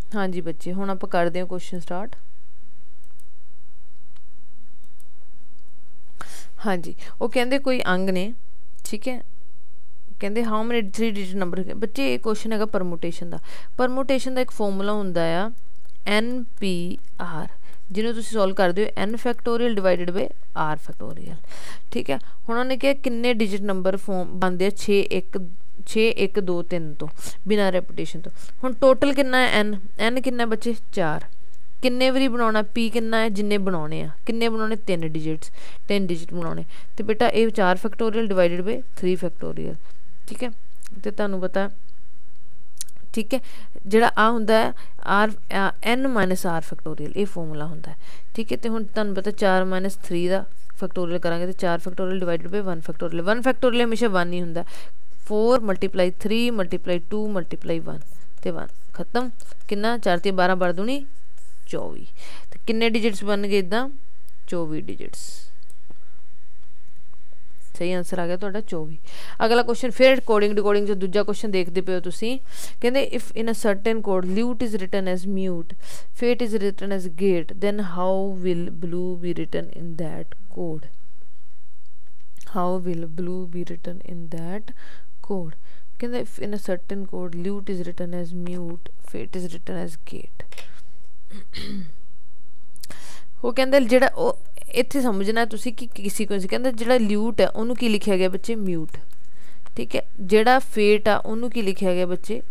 हाँ जी बच्चे, हुण आप करते हैं क्वेश्चन स्टार्ट। हाँ जी, वो कहते कोई अंग ने, ठीक है, कहते हाउ मैनी 3 डिजिट नंबर। बच्चे ये क्वेश्चन है परमूटेशन का। परमूटेशन का एक फॉर्मूला होंदा आ NPR, जिन्होंने तुसीं सॉल्व करते हो N factorial divided by R factorial. ठीक है, हुण उन्होंने कहा किन्ने डिजिट नंबर फॉर्म बनते 6 1 2 3 तो बिना रेपिटेशन तो। हुण टोटल कितना है N कितना है बच्चे 4। किन्ने वारी बनाना P कितना है, जिन्ने बनाने आ, किन्ने बनाने 3 डिजिट बनाने। तो बेटा ये 4 फैक्टोरियल डिवाइडेड बाय 3 फैक्टोरियल। ठीक है, तो तुहानूं पता, ठीक है, जिहड़ा आ हुंदा है N माइनस R फैक्टोरियल, ये फॉर्मूला हुंदा है। ठीक है, तो हुण तुहानूं पता 4 माइनस 3 का फैक्टोरियल करांगे तो 4 factorial divided by 1 factorial. 1 factorial हमेशा 1 ही हुंदा। 4 × 3 × 2 × 1 तो 1 खत्म। कितना 4 × 12 12 दूनी 24। तो किन्ने डिजिट्स बन गए इदा 24 डिजिट्स। सही आंसर आ गया तो 24। अगला क्वेश्चन फिर कोडिंग डिकोडिंग जो दूजा क्वेश्चन देखते पे हो तुसी। कहते if in a certain code lute is written as mute, fate is written as gate, then how will blue be written in that code. How will blue be written in that code. कहते if in a certain code lute is written as mute, fate is written as gate. वो कहते जिहड़ा इत्थे समझना तुसी कि sequence. कहते जिहड़ा ल्यूट है उन्होंने की लिखा गया बच्चे म्यूट। ठीक है, जिहड़ा फेट आ उन्होंने की लिखा गया बच्चे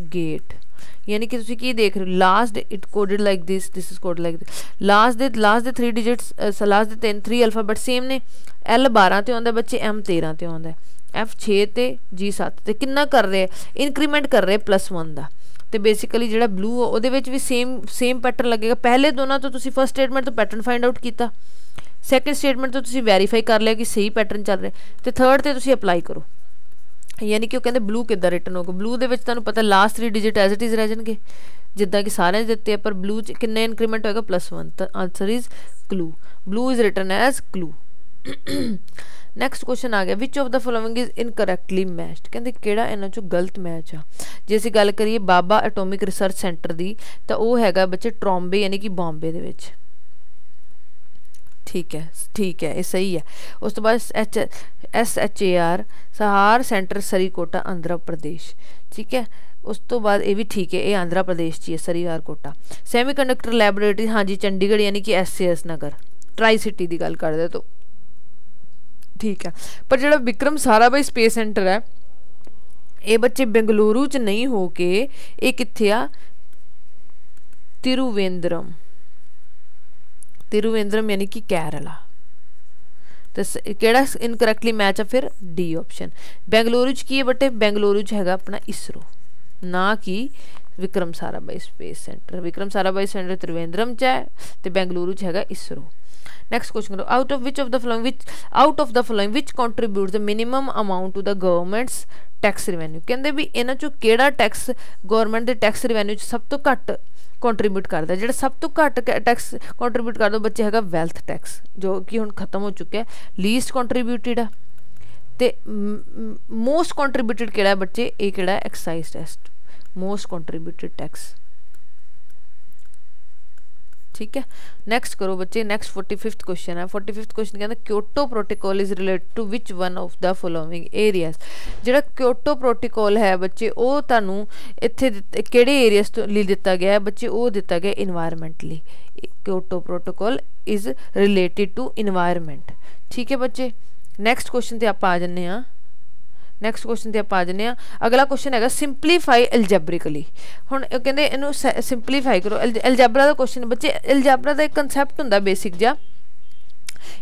गेट। यानी कि तुसी की देख रहे हो, last it coded like this is coded like this. Last they 3 digits, last they 3 alphabet same ने। L 12 ते आंदा बच्चे, M 13 ते आंदा, F 6 ते G 7 ते। कितना कर रहे हैं, इंक्रीमेंट कर रहे +1 का। तो बेसिकली जो ब्लू वो भी सेम पैटर्न लगेगा। पहले दोनों तो तुसी फर्स्ट स्टेटमेंट तो पैटर्न फाइंड आउट किया, सैकेंड स्टेटमेंट तो तुसी वेरीफाई कर लिया कि सही पैटर्न चल रहा है, तो थर्ड तो तुसी अप्लाई करो। यानी कि वो कहते ब्लू किद्दां रिटन होगा। ब्लू के तुहानूं पता last 3 digit as it is रह जाएंगे जिद्दां कि सारे दिते हैं, पर ब्लू किन्ने इंक्रीमेंट होएगा +1। तो answer is clue. Blue is written as clue. Next question आ गया, which of the following is incorrectly matched. कहते किहड़ा इन्हां चों गलत मैच आ। जे असीं गल करिए बाबा एटोमिक रिसर्च सेंटर की, तो वह हैगा बच्चे ट्रॉम्बे यानी कि बॉम्बे दे विच। ठीक है ये सही है। उस तो बाद SHAR सहार सेंटर सरीकोटा आंध्र प्रदेश, ठीक है। उस तो बाद ये भी ठीक है, ये आंध्र प्रदेश ची है सरीहारकोटा। सैमीकंडक्टर लैबोरेटरी हाँ जी चंडीगढ़ यानी कि SAS नगर ट्राई सिटी की गल करते तो ठीक है। पर जो विक्रम साराभाई स्पेस सेंटर है ये बच्चे बेंगलुरु च नहीं हो के ये कित्थे आ तिरुवेंद्रम यानी कि केरला। तो केड़ा इनकरैक्टली मैच है फिर डी ऑप्शन। बेंगलुरु च की है बटे बेंगलुरु च हैगा अपना इसरो, ना कि Vikram Sarabhai space centre. Vikram Sarabhai centre Trivandrum च है तो बेंगलुरु च हैगा इसरो। नेक्स्ट क्वेश्चन करो, out of the following which contribute the minimum amount to the government's tax revenue. कहते भी इन्हां चों केड़ा टैक्स गवर्नमेंट के टैक्स रिवेन्यू सब तो घट कंट्रीब्यूट करता है। जो सब तो घट टैक्स कंट्रीब्यूट करता बच्चे है वैल्थ टैक्स, जो कि हुण खत्म हो चुका है। लीस्ट कंट्रीब्यूटिड है तो मोस्ट कंट्रीब्यूटिड किहड़ा बच्चे ये किहड़ा एक्साइज टैक्स, मोस्ट कंट्रीब्यूटिड टैक्स, ठीक है। नैक्सट करो बच्चे, नैक्सट 45th क्वेश्चन है। 45th क्वेश्चन कहते Kyoto protocol is related to which one of the following areas. जो क्योटो प्रोटोकॉल है बच्चे वो तुहानू इत्थे किहड़े एरियाज तो लिए दिता गया है बच्चे, वो दिता गया environmentally. Kyoto protocol is related to environment, ठीक है बच्चे। नैक्सट क्वेश्चन ते आप आ जाने हाँ, नैक्सट क्वेश्चन ते आप आ जाने। अगला क्वेश्चन है सिंपलीफाई एल्जैब्रिकली। हुण कहंदे इनू सिंपलीफाई करो। एल्जैब्रा का क्वेश्चन बच्चे, एल्जैब्रा का एक कंसैप्ट हुंदा बेसिक जा,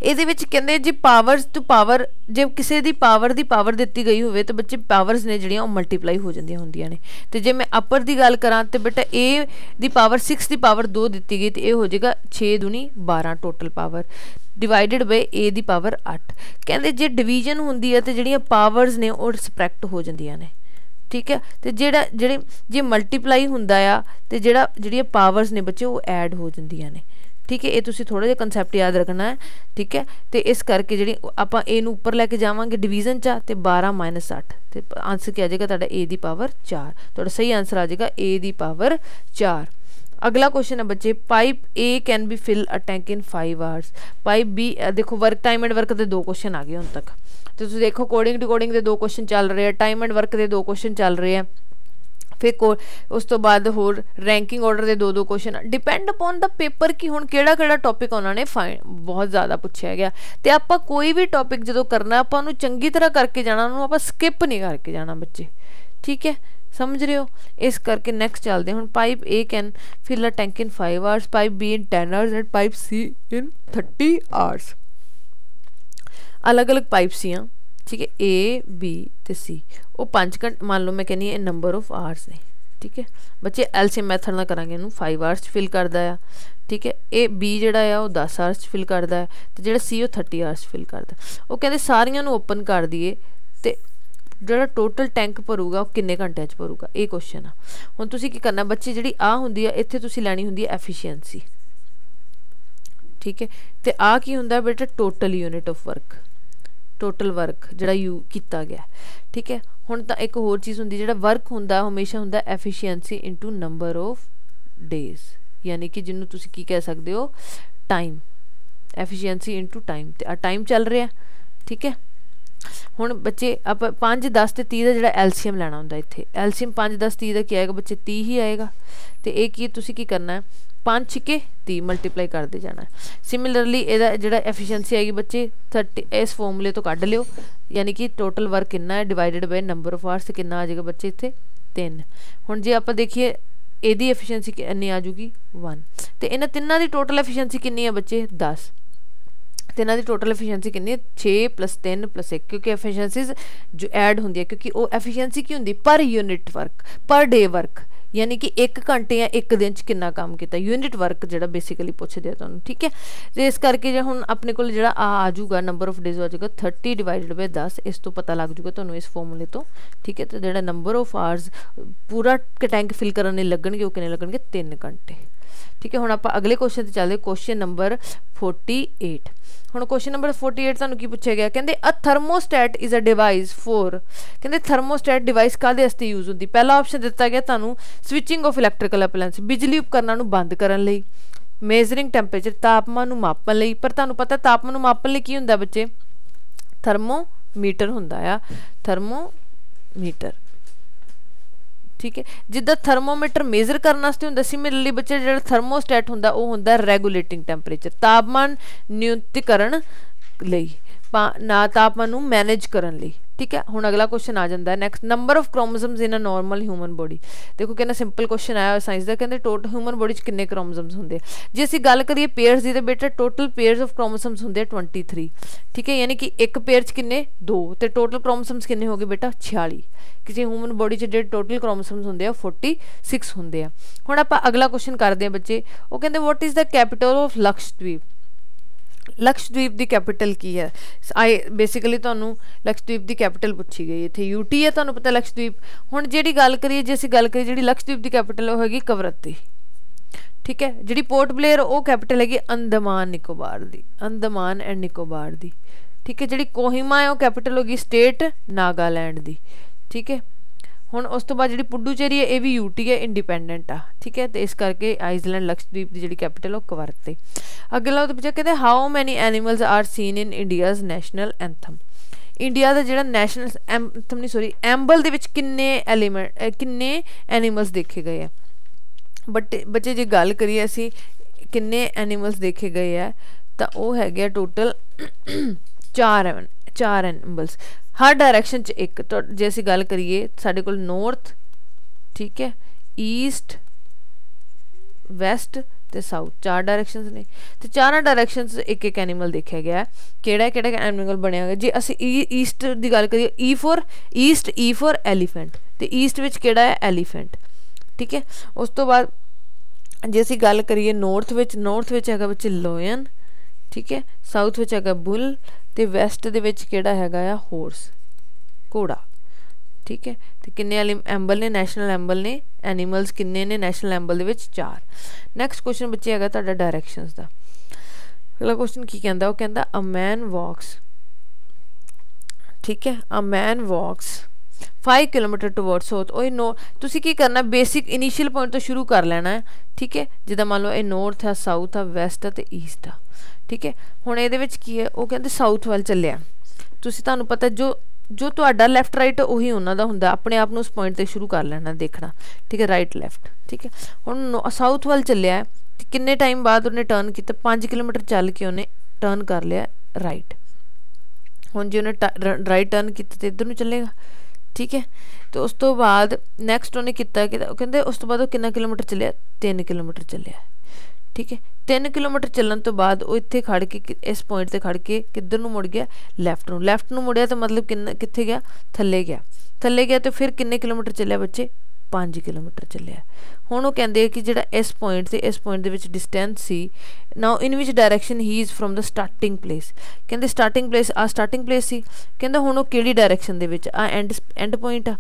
ਇਹਦੇ ਵਿੱਚ ਕਹਿੰਦੇ ਜੀ ਪਾਵਰਸ ਟੂ ਪਾਵਰ, ਜੇ ਕਿਸੇ ਦੀ ਪਾਵਰ ਦਿੱਤੀ ਗਈ ਹੋਵੇ ਤਾਂ ਬੱਚੇ ਪਾਵਰਸ ਨੇ ਜਿਹੜੀਆਂ ਉਹ ਮਲਟੀਪਲਾਈ ਹੋ ਜਾਂਦੀਆਂ ਹੁੰਦੀਆਂ ਨੇ। ਤੇ ਜੇ ਮੈਂ ਅਪਰ ਦੀ ਗੱਲ ਕਰਾਂ ਤੇ ਬੇਟਾ a the power 6 the power 2 ਦਿੱਤੀ ਗਈ ਤੇ ਇਹ ਹੋ ਜਾਏਗਾ 6 दूनी 12 total power divided by a the power 8। ਕਹਿੰਦੇ ਜੇ ਡਿਵੀਜ਼ਨ ਹੁੰਦੀ ਹੈ ਤੇ ਜਿਹੜੀਆਂ ਪਾਵਰਸ ਨੇ ਉਹ ਸਬਟ੍ਰੈਕਟ ਹੋ ਜਾਂਦੀਆਂ ਨੇ, ठीक है। तो ਜਿਹੜੇ ਜੇ ਮਲਟੀਪਲਾਈ ਹੁੰਦਾ ਆ ਤੇ ਜਿਹੜੀਆਂ ਪਾਵਰਸ ਨੇ ਬੱਚੇ ਉਹ ਐਡ ਹੋ ਜਾਂਦੀਆਂ ਨੇ, ठीक है। ये तुसी थोड़ा जिहा कंसैप्ट याद रखना है, ठीक है। तो इस करके जी आपां ए नूं उपर लैके जावांगे डिवीजन च, तो 12 - 8 तो आंसर क्या आ जाएगा तुहाडा ए दी पावर 4। तुहाडा सही आंसर आ जाएगा ए दी पावर 4। अगला क्वेश्चन है बच्चे, pipe A can be fill a tank in 5 hours. Pipe B देखो वर्क टाइम एंड वर्क के 2 क्वेश्चन आ गए हुण तक। तो तुसीं देखो कोडिंग टू कोडिंग के 2 क्वेश्चन चल रहे हैं, टाइम एंड वर्क के 2 क्वेश्चन चल रहे हैं, फिर उस तो बाद होर रैंकिंग ऑर्डर के 2 question. Depend upon the paper कि हुण केड़ा टॉपिक उन्होंने बहुत ज़्यादा पूछा गया। तो आप कोई भी टॉपिक जो करना आपां नूं चंगी तरह करके जाना, उन्होंने आप स्किप नहीं करके जाना बच्चे, ठीक है, समझ रहे हो। इस करके नैक्सट चलते हैं। Pipe A can fill a tank in 5 hours, pipe B in 10 hours and pipe C in 30 hours. अलग अलग पाइप सी, ठीक है, ए बी तो सी वो 5 घंटे मान लो मैं कहनी है नंबर ऑफ आवर्स ने, ठीक है बच्चे। एलसीएम मैथड ना करांगे इनू 5 आवर्स फिल करता है, ठीक है। ए बी जोड़ा है वो 10 आवर्स फिल करता है, तो जो सी वो 30 आवर्स फिल करता। वो कहते सारियां नू ओपन कर दिए तो जो टोटल टैंक भरूगा वो किन्ने घंटे भरूगा, ये क्वेश्चन आ। हुण तुसीं की करना बच्चे, जी आ हुंदी है इत्थे तुसीं लैनी हुंदी है एफिशिएंसी, ठीक है। तो आ की हुंदा बेटा total unit of work, total work जोड़ा किया गया, ठीक है। हुण तां एक होर चीज़ हुंदी, जिहड़ा वर्क हुंदा हमेशा हुंदा efficiency into number of days, यानी कि जिन्होंने तुसीं की कह सकते हो टाइम, एफिशिएंसी इंटू टाइम। तो टाइम चल रहा है, ठीक है। हुण बच्चे आप 5 10 ते 30 का जिहड़ा एलसीएम लैना हुंदा, इत्थे एलसीएम 5 10 30 का क्या आएगा बच्चे 30 ही आएगा। तो ये की तुसीं की करना है 5 6 30 मल्टीप्लाई करते जाना है। सिमिलरली इहदा जिहड़ा एफिशिएंसी आएगी बच्चे 30, इस फॉर्मूले तो कढ लियो, यानी कि टोटल वर्क कितना है divided by number of hours, कितना आ जाएगा बच्चे इत्थे 3। हुण जे आप देखिए इहदी एफिशिएंसी कितनी आ जाऊगी 1, तो इन्हां तिन्नां दी टोटल एफिशिएंसी कितनी है बच्चे 10। तो इन्हां दी टोटल एफिशिएंसी कितनी है 6 + 3 + 1, क्योंकि एफिशिएंसीज जो ऐड होंदी है, क्योंकि वो एफिशिएंसी की होंदी per unit work, per day work, यानी कि 1 घंटे या 1 दिन कितना काम किया, यूनिट वर्क जो बेसिकली पूछते हैं तुहानूं, ठीक है। तो इस करके जो हुण अपने को जो आ जाऊगा नंबर ऑफ डेज आ जाएगा 30 डिवाइडेड बाय 10, इस तो पता लग जाऊगा तुहानूं इस फॉर्मूले तो, ठीक है। तो जो नंबर ऑफ आवर्स पूरा टैंक फिल करने लगणगे वो कितने लगणगे 3 घंटे, ठीक है। हुण आपां अगले क्वेश्चन ते चलदे, क्वेश्चन नंबर 48। हुण क्वेश्चन नंबर 48 तुहानूं की पूछा गया, कहंदे a thermostat is a device for, कहंदे थर्मोस्टैट डिवाइस काहदे वास्ते यूज़ होंदी। पहला ऑप्शन दिता गया तुहानूं स्विचिंग ऑफ इलैक्ट्रिकल अपलायंस, बिजली उपकरणां नूं बंद करन लई, ਮੇਜ਼ਰਿੰਗ ਟੈਂਪਰੇਚਰ ਤਾਪਮਾਨ ਨੂੰ ਮਾਪਣ ਲਈ, ਪਰ ਤੁਹਾਨੂੰ ਪਤਾ ਤਾਪਮਾਨ ਨੂੰ ਮਾਪਣ ਲਈ ਕੀ ਹੁੰਦਾ ਬੱਚੇ, ਥਰਮੋਮੀਟਰ ਹੁੰਦਾ ਆ, ਥਰਮੋਮੀਟਰ। ठीक है, जिद्दां थर्मोमीटर मेजर करने वास्ते हुंदा, सिमिलरली बच्चे जिहड़ा थर्मोस्टैट हुंदा वो हुंदा रेगुलेटिंग टैंपरेचर, तापमान नियंत्रित लई, ना तापमान नूं मैनेज करन लई। ठीक है, हुण अगला क्वेश्चन आ जाता है next, number of chromosomes in a normal human body. देखो कहना सिंपल क्वेश्चन आया साइंस का, कहते टोटल ह्यूमन बॉडी च किन्ने क्रोमोसोम्स होंदे। जे असीं गल करिए पेयर्स की तो बेटा टोटल पेयर्स ऑफ क्रोमोसोम्स होंदे 23। ठीक है, यानी कि एक पेयर च किन्ने 2, तो टोटल क्रोमोसोम्स किन्ने हो गए बेटा 46। किसी ह्यूमन बॉडी च जो टोटल क्रोमोसोम्स होंदे 46 होंदे आ। हुण आपां अगला क्वेश्चन करते हैं बच्चे, वो कहते what is the capital of Lakshadweep. Lakshadweep की कैपिटल की है, आई बेसिकली तुहानूं लक्षद्वीप की कैपिटल पूछी गई, इत्थे यूटी है, तुहानूं पता लक्षद्वीप। हुण जिहड़ी गल करिए, जे असीं गल करिए जिहड़ी लक्षद्वीप की कैपिटल वो हैगी कवरत्ती। ठीक है, जिहड़ी पोर्ट ब्लेयर वो कैपिटल हैगी अंडमान निकोबार दी, अंडमान एंड निकोबार दी। ठीक है, जिहड़ी कोहिमा है वो कैपिटल होगी स्टेट नागालैंड दी। ठीक है, हुण उस तो बाद जिहड़ी पुडुचेरी है ये भी यूटी है, इंडिपेंडेंट आ। ठीक है, तो इस करके आइसलैंड लक्षद्वीप की जिहड़ी कैपिटल वो कवरत्ती। अगला तो पूछा कहते how many animals are seen in India's national anthem. India का जिहड़ा नैशनल एंथम नहीं सॉरी एंबल दे विच किन्ने किन्ने एनीमल्स देखे गए हैं। बट बच्चे जे गल करिए असीं किन्ने एनीमल्स देखे गए है तो वह है टोटल 4 एनीमल्स हर डायरैक्शन च एक। तो जे असीं गल करिए साडे कोल नॉर्थ, ठीक है, ईस्ट, वैस्ट ते साउथ 4 डायरैक्शनस ने, तो 4 डायरैक्शनस एक एनीमल देखा गया है। किहड़ा एनीमल बनया गया जे असीं ईस्ट की गल करिए, E for east, E for elephant, तो ईस्ट विच किहड़ा है एलीफेंट। ठीक है, उस तो बाद जे असीं गल करिए नॉर्थ विच हैगा बच्चे लोयन। ठीक है, साउथ विच हैगा बुल, तो वैस्ट दे विच किहड़ा हैगा आ हॉर्स, घोड़ा। ठीक है, तो किन्ने एंबल ने नैशनल एंबल ने एनीमल्स किन्ने ने नैशनल एंबल दे विच 4। नैक्सट क्वेश्चन बच्चे हैगा तुहाडा डायरैक्शनस दा। अगला क्वेश्चन की कहंदा, वो कहंदा अ मैन वॉक्स। ठीक है, a man walks 5 kilometre towards south. ओए नो तुसीं की करना बेसिक इनिशियल पॉइंट तो शुरू कर लेना है। ठीक है, जिद्दां मान लो ये नॉर्थ है, साउथ है, वैस्ट है, तो ईस्ट है। ठीक है, हुण इहदे विच की है, वो कहंदे साउथ वाल चलिया। तुसीं तुहानूं पता जो तुहाडा लैफ्ट राइट उही उन्हां दा हुंदा, अपने आप नूं उस पॉइंट ते शुरू कर लेना देखना। ठीक है, राइट लैफ्ट। ठीक है, हुण साउथ वाल चलिया, किन्ने टाइम बाद उन्हें टर्न किया, 5 किलोमीटर चल के उन्हें टर्न कर लिया राइट। हुण जे उन्हें राइट टर्न किया तो इधर नूं चलेगा। ठीक है, तो उस तो बाद नैक्सट उन्हें किया कि कहते उस तो बाद वो कितना किलोमीटर चलिया, 3 किलोमीटर चलिया। ठीक है, 3 किलोमीटर चलने तो बाद वो इत्थे खड़ के इस पॉइंट से खड़ के किधर नूं मुड़ गया, लैफ्ट नूं मुड़िया, तो मतलब कित्थे गया, थल्ले गया। तो फिर किन्ने किलोमीटर चलिया बच्चे, 5 किलोमीटर चलिया। हुण वो कहंदे कि जिहड़ा इस पॉइंट से इस पॉइंट दे विच डिस्टेंस सी, now in which direction he is from the starting place. कहंदे स्टार्टिंग प्लेस सी, कहंदा हुण वो किहड़ी डायरैक्शन दे विच आ एंड पॉइंट आ।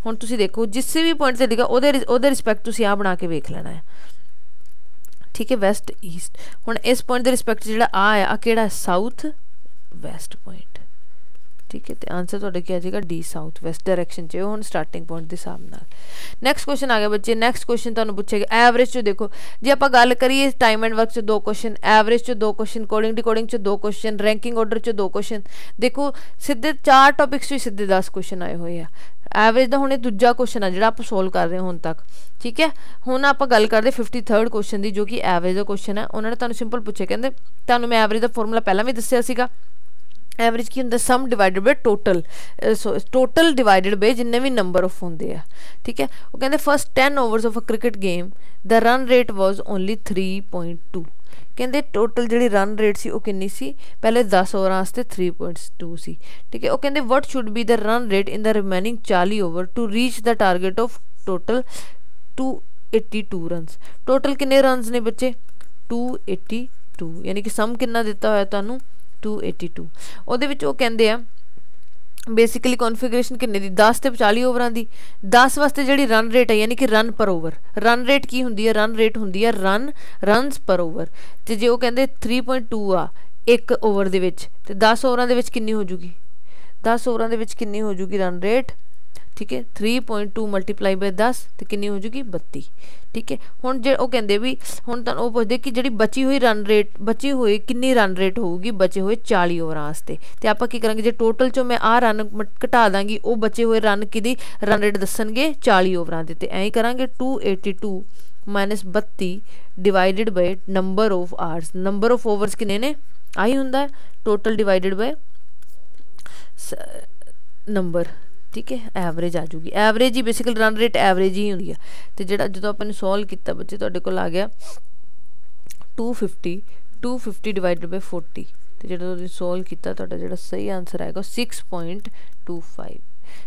हुण तुसीं देखो जिस भी पॉइंट से लिखा ओहदे रिस्पैक्ट तुसीं आ बना के वेख लेना है। ठीक है, वैस्ट ईस्ट। हुण इस पॉइंट के रिस्पैक्ट जिहड़ा आ किहड़ा साउथ वैस्ट पॉइंट। ठीक है, तो आंसर तुहाडा क्या आ जाएगा, डी साउथ वैस्ट डायरैक्शन च हुण स्टार्टिंग पॉइंट के हिसाब नाल। नैक्सट क्वेश्चन आ गया बच्चे, नैक्सट क्वेश्चन तुहानूं पूछेगा एवरेज चो। देखो जे आपां गल करिए टाइम एंड वर्क च 2 क्वेश्चन, एवरेज च 2 क्वेश्चन, कोडिंग डिकोडिंग च 2 क्वेश्चन, रैंकिंग ऑर्डर च 2 क्वेश्चन। देखो सीधे 4 टॉपिक्स च सीधे 10 क्वेश्चन आए हुए हैं। एवरेज का हुणे दूजा क्वेश्चन है जिहड़ा आप सोल्व कर रहे हो हुण तक। ठीक है, हुण आपां गल करदे 53rd क्वेश्चन की, जो कि एवरेज का क्वेश्चन है। उन्होंने तुहानूं सिंपल पूछे, कहंदे तुहानूं मैं एवरेज का फॉर्मूला पहलां भी दस्सिया सीगा। एवरेज की होंदा, सम divided by total divided by जिन्ने भी नंबर ऑफ होंदे आ। ठीक है, वो कहंदे first 10 overs of a cricket game the run rate was only 3.2। कहते टोटल जी रन रेट सी किन्नी सी, पहले 10 ओवर वास्ते 3.2 सी। ठीक है, वो कहते what should be the run rate in the remaining 40 over to reach the target of total 282 runs. Total किन्ने runs ने बच्चे, 282, यानी कि सम किन्ना दिता होया तुहानूं 282। ਉਹਦੇ ਵਿੱਚ ਉਹ ਕਹਿੰਦੇ ਆ बेसिकली कॉन्फिगरेशन किन्ने दी 10 ते 40 ओवरां दी। 10 वास्ते जिहड़ी रन रेट है यानी कि रन पर ओवर, रन रेट की हुंदी है, रन रेट हुंदी है रनस पर ओवर। ते जे वो कहंदे 3.2 आ एक ओवर दे विच, ते 10 ओवरां दे विच किन्नी हो जूगी, 10 ओवरां दे विच किन्नी हो जूगी रन रेट ठीक है 3.2 मल्टीप्लाई बाय 10 तो कितनी हो जाएगी 32। ठीक है हुण जे वो कहते भी हुण तुहानूं पुछदे कि जिहड़ी बची हुई रन रेट बची हुई कितनी रन रेट होगी बचे हुए 40 ओवरां वास्ते तो आपां की करांगे जे टोटल चों मैं आ रन घटा दांगी वो बचे हुए रन किहदी रन रेट दस्सणगे 40 ओवरां दे ते ऐं करांगे 282 minus 32 divided by number of hours. Number of overs कितने ने आई हुंदा टोटल डिवाइडेड बाय नंबर। ठीक है एवरेज आ जूगी एवरेज ही बेसिकली रन रेट एवरेज ही होंगी है। तो जो जो अपने सॉल्व किया बच्चे तुहाडे कोल आ गया 250 डिवाइडेड बाय 40 तो जो तुसीं सॉल्व किया तुहाडा जिहड़ा सही आंसर आएगा 6.25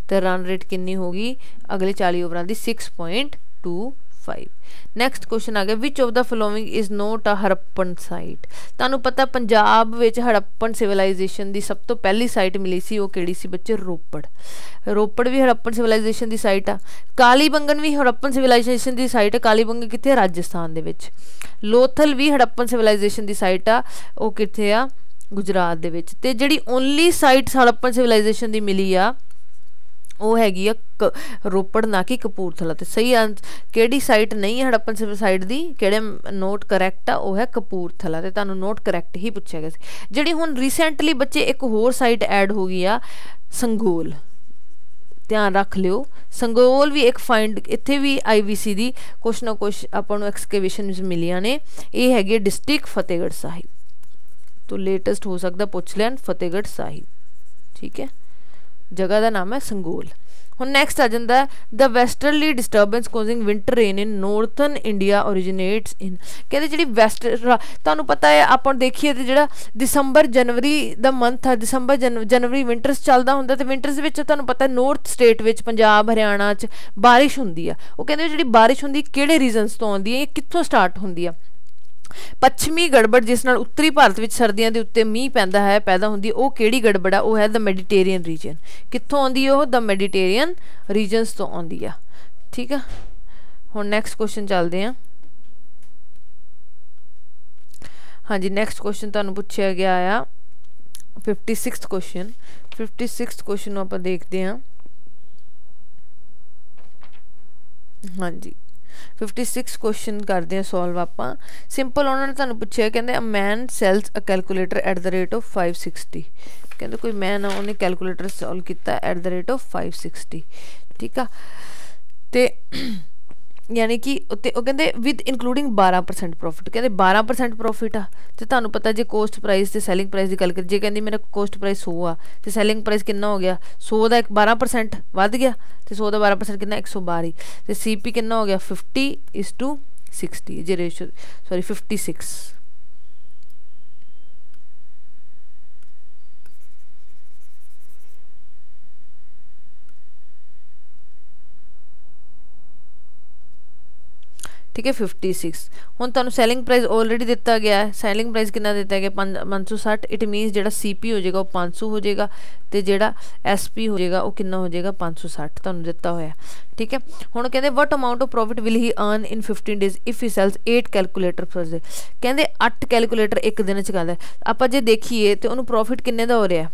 तो रन रेट कितनी होगी अगले 40 ओवरां दी 6.25। नैक्सट क्वेश्चन आ गया which of the following is not a Harappan site. तुहानूं पता पंजाब विच हड़प्पन सिविलाइजेशन की सब तो पहली साइट मिली सी वो किहड़ी सी बच्चे रोपड़। रोपड़ भी हड़प्पन सिविलाइजेशन की साइट आ। कालीबंगन भी हड़प्पन सिविलाइजेशन की साइट है। कालीबंगन कित्थे आ राजस्थान दे विच। लोथल भी हड़प्पन सिविलाइजेशन की साइट आ वो कित्थे आ गुजरात दे विच। ते जिहड़ी ओनली साइट हड़प्पन सिविलाइजेशन की मिली आ वो हैगी रोपड़ ना कि कपूरथला। तो सही केड़ी साइट नहीं है हड़प्पन साइट दी केड़े नोट करैक्ट आ वो है कपूरथला। तो तुहानूं नोट करैक्ट ही पूछा गया सी। जिहड़ी हुण रिसेंटली बच्चे एक होर साइट ऐड हो गई आ संगोल ध्यान रख लियो। संगोल भी एक फाइंड इत्थे भी IVC दी कुछ ना कुछ आपां नूं एक्सकेवेशन मिलियां ने। ये हैगी डिस्ट्रिक्ट फतेहगढ़ साहिब तो लेटेस्ट हो सकता पुछ लैन फतेहगढ़ साहिब। ठीक है जगह का नाम है संगोल। हुण नैक्सट आ जाता है the westerly disturbance causing winter rain in northern India originates in. कहते जी वैस्ट तुहानूं पता है आप देखिए तो जो दिसंबर जनवरी का मंथ है दिसंबर जनवरी विंटर्स चलता होंगे तो विंटर्स में तुहानूं पता है नॉर्थ स्टेट में पंजाब हरियाणा च बारिश होंदी है। वो कहते जी बारिश होंदी किहड़े रीजनस तो आउंदी है कित्थों स्टार्ट होंदी है। पश्चिमी गड़बड़ जिस नाल उत्तरी भारत में सर्दियों के उत्ते मीह पैंदा है पैदा होंदी वो किहड़ी गड़बड़ आ वो है द मैडिटेरियन रीजन। कित्थों आउंदी है वो द मैडिटेरियन रीजनस तो आउंदी आ। ठीक है हुण नैक्सट क्वेश्चन चलते हैं। हाँ जी नैक्सट क्वेश्चन तुहानूं पुछया गया आ 56 क्वेश्चन। 56 क्वेश्चन नूं आपां देखते हैं। हाँ जी 56 क्वेश्चन करते हैं सॉल्व आपां। सिंपल उन्होंने तुहानूं पुछया कहंदे a man sells a calculator at the rate of 560। कहंदे कोई मैन आ उन्हें कैलकुलेटर सॉल्व किया एट द रेट ऑफ 560। ठीक है तो यानी कि कहते विद इनकलूडिंग 12% प्रॉफिट। कहते 12% प्रॉफिट आ तो तुहानूं पता जे कोस्ट प्राइस ते सैलिंग प्राइस की गल करिए जे कहंदी मेरा कोस्ट प्राइस 100 आ तो सैलिंग प्राइस कितना हो गया 100 का 12% वध गया तो 100 का 12% कितना 112 तो CP कितना हो गया 50:60 जे रेशो सॉरी 56। ठीक है 56। हुण तुहानूं सैलिंग प्राइस ऑलरेडी दिता गया है। सैलिंग प्राइस कितना दिता गया 560। इट मीनस जो CP हो जाएगा वो 500 हो जाएगा तो जो SP हो जाएगा वो कितना हो जाएगा 560 तुहानूं दिता होया। ठीक है हुण कहते what amount of profit will he earn in 15 days if he sells 8 calculator per day. कहते 8 कैलकुलेटर एक दिन च करदा आपां जे देखिए तो उन्होंने प्रॉफिट किन्ने दा हो रहा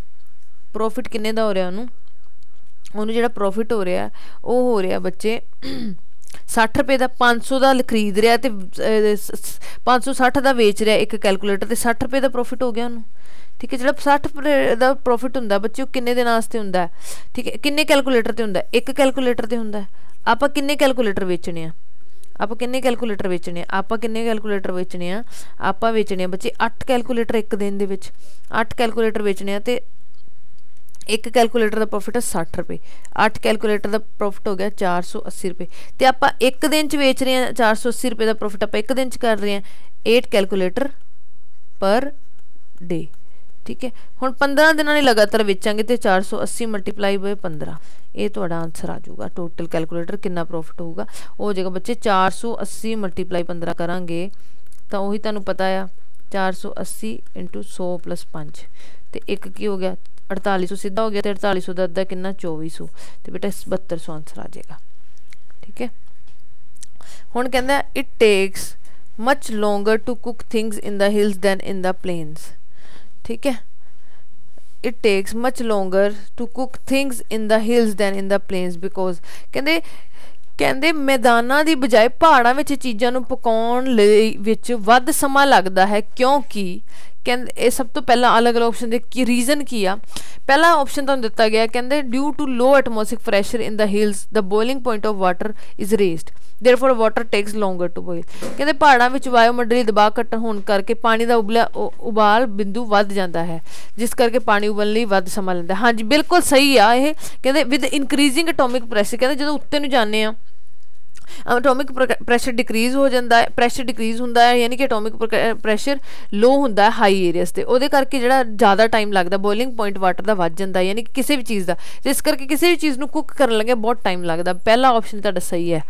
प्रॉफिट किन्ने दा हो रहा उन्होंने जिहड़ा प्रॉफिट हो रहा वो हो रहा बच्चे 60 रुपये का 500 का खरीद रहा तो 560 का वेच रहा एक कैलकुलेटर तो 60 रुपये का प्रॉफिट हो गया उन्होंने। ठीक है जो 60 रुपये का प्रॉफिट होंगे बच्चे किन्ने दिन वास्ते होंगे। ठीक है किन्ने कैलकुलेटर से होंगे एक कैलकुलेटर से होंगे। आप किन्ने कैलकुलेटर बेचने आप किन्ने कैलकुलेटर बेचने आप किन्ने कैलकुलेटर बेचने आप बेचने बच्चे 8 कैलकुलेटर एक दिन के 8 कैलकुलेटर बेचने तो एक कैलकुलेटर का प्रॉफिट है 60 रुपये। 8 कैलकुलेटर का प्रॉफिट हो गया 480 रुपये तो आप एक दिन बेच रहे हैं 480 रुपये का प्रॉफिट आप एक दिन कर रहे हैं 8 कैलकुलेटर पर डे। ठीक है हुण 15 दिन लगातार बेचांगे तो 480 मल्टीप्लाई बाय 15 ये तुहाडा आंसर आ जाऊगा। टोटल कैलकुलेटर कितना प्रॉफिट होगा हो जाएगा बच्चे 480 मल्टीप्लाई 15 करांगे तो वही तुहानूं पता है 480 × 100 + 5 तो एक की हो गया 4800 सीधा हो गया तो 4800 का अद्धा कितना 2400 तो बेटा 7200 आंसर आ जाएगा। ठीक है हुण कहंदा it takes much longer to cook things in the hills than in the plains. ठीक है it takes much longer to cook things in the hills than in the plains because ਕਹਿੰਦੇ ਮੈਦਾਨਾਂ ਦੀ ਬਜਾਏ ਪਹਾੜਾਂ ਵਿੱਚ ਚੀਜ਼ਾਂ ਨੂੰ ਪਕਾਉਣ ਲਈ ਵਿੱਚ ਵੱਧ ਸਮਾਂ ਲੱਗਦਾ ਹੈ ਕਿਉਂਕਿ ਕਹਿੰਦੇ ਇਹ ਸਭ ਤੋਂ ਪਹਿਲਾਂ ਅਲੱਗ-ਅਲੱਗ ਆਪਸ਼ਨ ਦੇ ਕੀ ਰੀਜ਼ਨ ਕੀ ਆ ਪਹਿਲਾ ਆਪਸ਼ਨ ਤੁਹਾਨੂੰ ਦਿੱਤਾ ਗਿਆ ਕਹਿੰਦੇ due to low atmospheric pressure in the hills the boiling point of water is raised therefore water takes longer to boil ਕਹਿੰਦੇ ਪਹਾੜਾਂ ਵਿੱਚ ਵਾਯੂਮੰਡਲੀ ਦਬਾਅ ਘੱਟ ਹੋਣ ਕਰਕੇ ਪਾਣੀ ਦਾ ਉਬਾਲ ਬਿੰਦੂ ਵੱਧ ਜਾਂਦਾ ਹੈ ਜਿਸ ਕਰਕੇ ਪਾਣੀ ਉਬਲਣ ਲਈ ਵੱਧ ਸਮਾਂ ਲੈਂਦਾ ਹਾਂਜੀ ਬਿਲਕੁਲ ਸਹੀ ਆ ਇਹ ਕਹਿੰਦੇ ਵਿਦ ਇਨਕਰੀਜ਼ਿੰਗ ਐਟੋਮਿਕ ਪ੍ਰੈਸ਼ਰ ਕਹਿੰਦੇ ਜਦੋਂ ਉੱਤੇ ਨੂੰ ਜਾਂਦੇ ਆ एटॉमिक प्रैशर डिक्रीज़ हो जाता है प्रैशर डिक्रीज़ होंदा है यानी कि एटॉमिक प्रैशर लो होंदा है हाई एरियाज़ ते ओहदे करके जिहड़ा ज़्यादा टाइम लगता बॉइलिंग पॉइंट वाटर का वध जाता है यानी कि किसी भी चीज़ का जिस करके किसी भी चीज़ को कुक करन लगे बहुत टाइम लगता पहला ऑप्शन तुहाडा सही है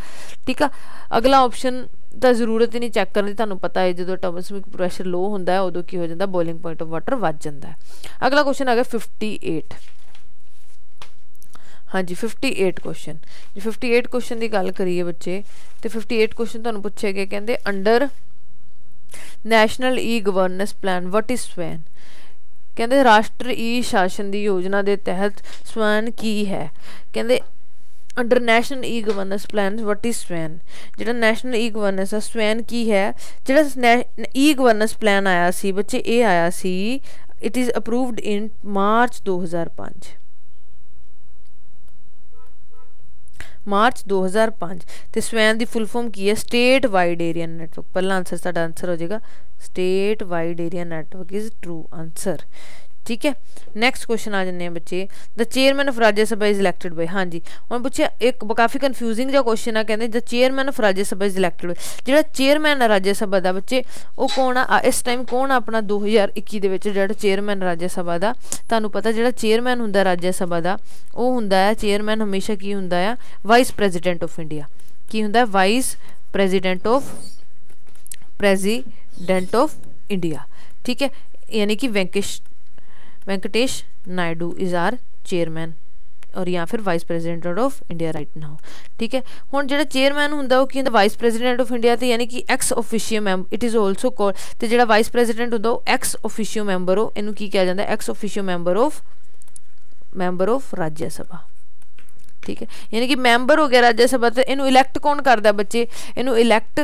ठीक है अगला ऑप्शन तो जरूरत ही नहीं चैक करने तुहानूं पता है जो एटॉमिक प्रैशर लो होंदा है उदों की हो जाता बॉइलिंग पॉइंट ऑफ वाटर वध जाता है अगला क्वेश्चन आ गया 58 हाँ जी 58 क्वेश्चन जो 58 क्वेश्चन की गल करिए बच्चे तो 58 क्वेश्चन तुहानूं पूछे गए कहते under national e governance plan what is swan कहते राष्ट्र ई शासन की योजना के तहत स्वैन की है कहते under national e governance plan what is swan जो नैशनल ई गवर्नेंस है स्वैन की है जो ई गवर्नेंस प्लान आया सी बच्चे ये आया सी इट इज़ अप्रूवड इन मार्च 2005 मार्च 2005 तो स्वैन की फुल फॉर्म की है स्टेट वाइड एरिया नैटवर्क पहला आंसर साडा आंसर हो जाएगा state wide area network is true answer ठीक है नैक्सट क्वेश्चन आ जाने बच्चे द चेयरमैन ऑफ राज्य सभा इज़ इलैक्टेड बाय हाँ जी हम पूछे एक काफ़ी कन्फ्यूजिंग जो क्वेश्चन है कहते द चेयरमैन ऑफ राज्य सभा इज़ इलैक्टेड बाय जो चेयरमैन है राज्य सभा का बच्चे वो कौन आ इस टाइम कौन अपना 2021 जो चेयरमैन राज्य सभा का तुहानूं पता जो चेयरमैन हुंदा राज्य सभा का वो हुंदा है चेयरमैन हमेशा की हुंदा है वाइस प्रेजिडेंट ऑफ इंडिया की हुंदा वाइस प्रेजिडेंट ऑफ इंडिया ठीक है यानी कि Venkatesh Naidu is our chairman और या फिर vice president of India right now ठीक है हुण जिहड़ा चेयरमैन हुंदा वो की हुंदा वाइस प्रेजिडेंट ऑफ इंडिया तो यानी कि ex officio member it is also called तो जिहड़ा वाइस प्रेजिडेंट हुंदा वो एक्स ऑफिशियो मैंबर हो इनू की कहा जाता है एक्स ऑफिशियो मैंबर ऑफ राज्य सभा ठीक है यानी कि मैंबर हो गया राज्य सभा तो इनू इलैक्ट कौन करता बच्चे इनू इलैक्ट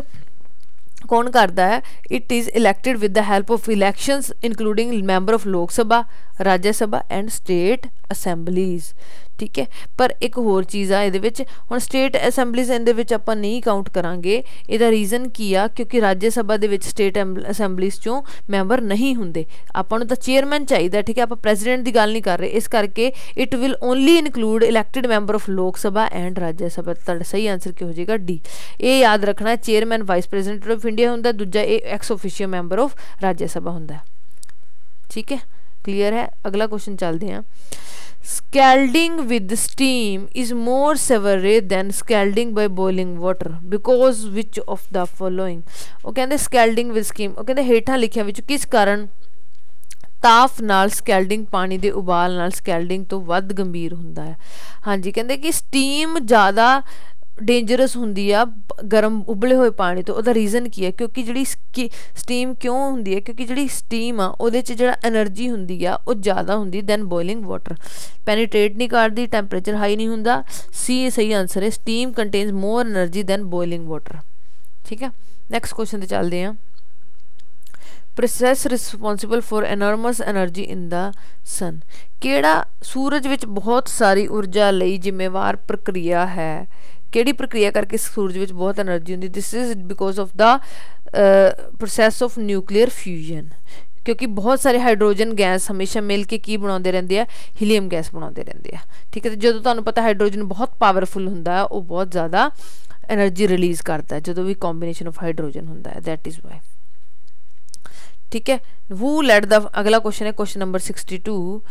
कौन करता है it is elected with the help of elections including member of Lok Sabha राज्य सभा एंड स्टेट असैंबलीज़ ठीक है पर एक होर चीज़ आ ये हुण स्टेट असैंबलीज़ इहदे आपां नहीं काउंट करांगे इहदा रीज़न की आ क्योंकि राज्य सभा दे विच स्टेट असैंबलीज़ चों मैंबर नहीं हुंदे आपां नूं तां चेयरमैन चाहिदा ठीक है आपां प्रेजिडेंट की गल नहीं कर रहे इस करके it will only include elected member of Lok सभा एंड राज्य सभा तुहाडा सही आंसर की हो जाएगा डी ये याद रखना chairman vice president of India हुंदा दूजा ये एक्स ऑफिशियो मैंबर ऑफ राज्य सभा हुंदा ठीक है क्लीयर है अगला क्वेश्चन चलते हैं Scalding with steam is more severe than scalding by boiling water because which of the following वो कहते scalding with steam वो कहते हेठां लिखिया विच किस कारण ताप नाल स्कैल्डिंग पानी दे उबाल नाल स्कैल्डिंग तो वध गंभीर हुंदा है हाँ जी कहते कि स्टीम ज़्यादा डेंजरस होंदी आ गर्म उबले हुए पानी तो उहदा रीज़न की है क्योंकि जिहड़ी स्टीम क्यों होंदी है क्योंकि जिहड़ी स्टीम आ उहदे च जिहड़ा एनर्जी होंदी आ वो ज़्यादा होंदी दैन बॉइलिंग वाटर पेनीट्रेट नहीं करती टैंपरेचर हाई नहीं होंदा सी सही आंसर है steam contains more energy than boiling water ठीक है नैक्सट क्वेश्चन ते चलते हैं process responsible for enormous energy in the sun केड़ा सूरज विच बहुत सारी ऊर्जा लई जिम्मेवार प्रक्रिया है केड़ी प्रक्रिया करके सूरज विच बहुत एनर्जी होंदी this is because of the process of nuclear fusion क्योंकि बहुत सारे हाइड्रोजन गैस हमेशा मिल के की बनाते रहते हैं हीलियम गैस बनाते रहते हैं ठीक है जो तुहानूं पता हाइड्रोजन बहुत पावरफुल होंदा है वो बहुत ज़्यादा एनर्जी रिलीज़ करता है जो भी कॉम्बीनेशन ऑफ हाइड्रोजन होंदा है दैट इज़ वाई ठीक है हू लैड द अगला क्वेश्चन है क्वेश्चन नंबर 62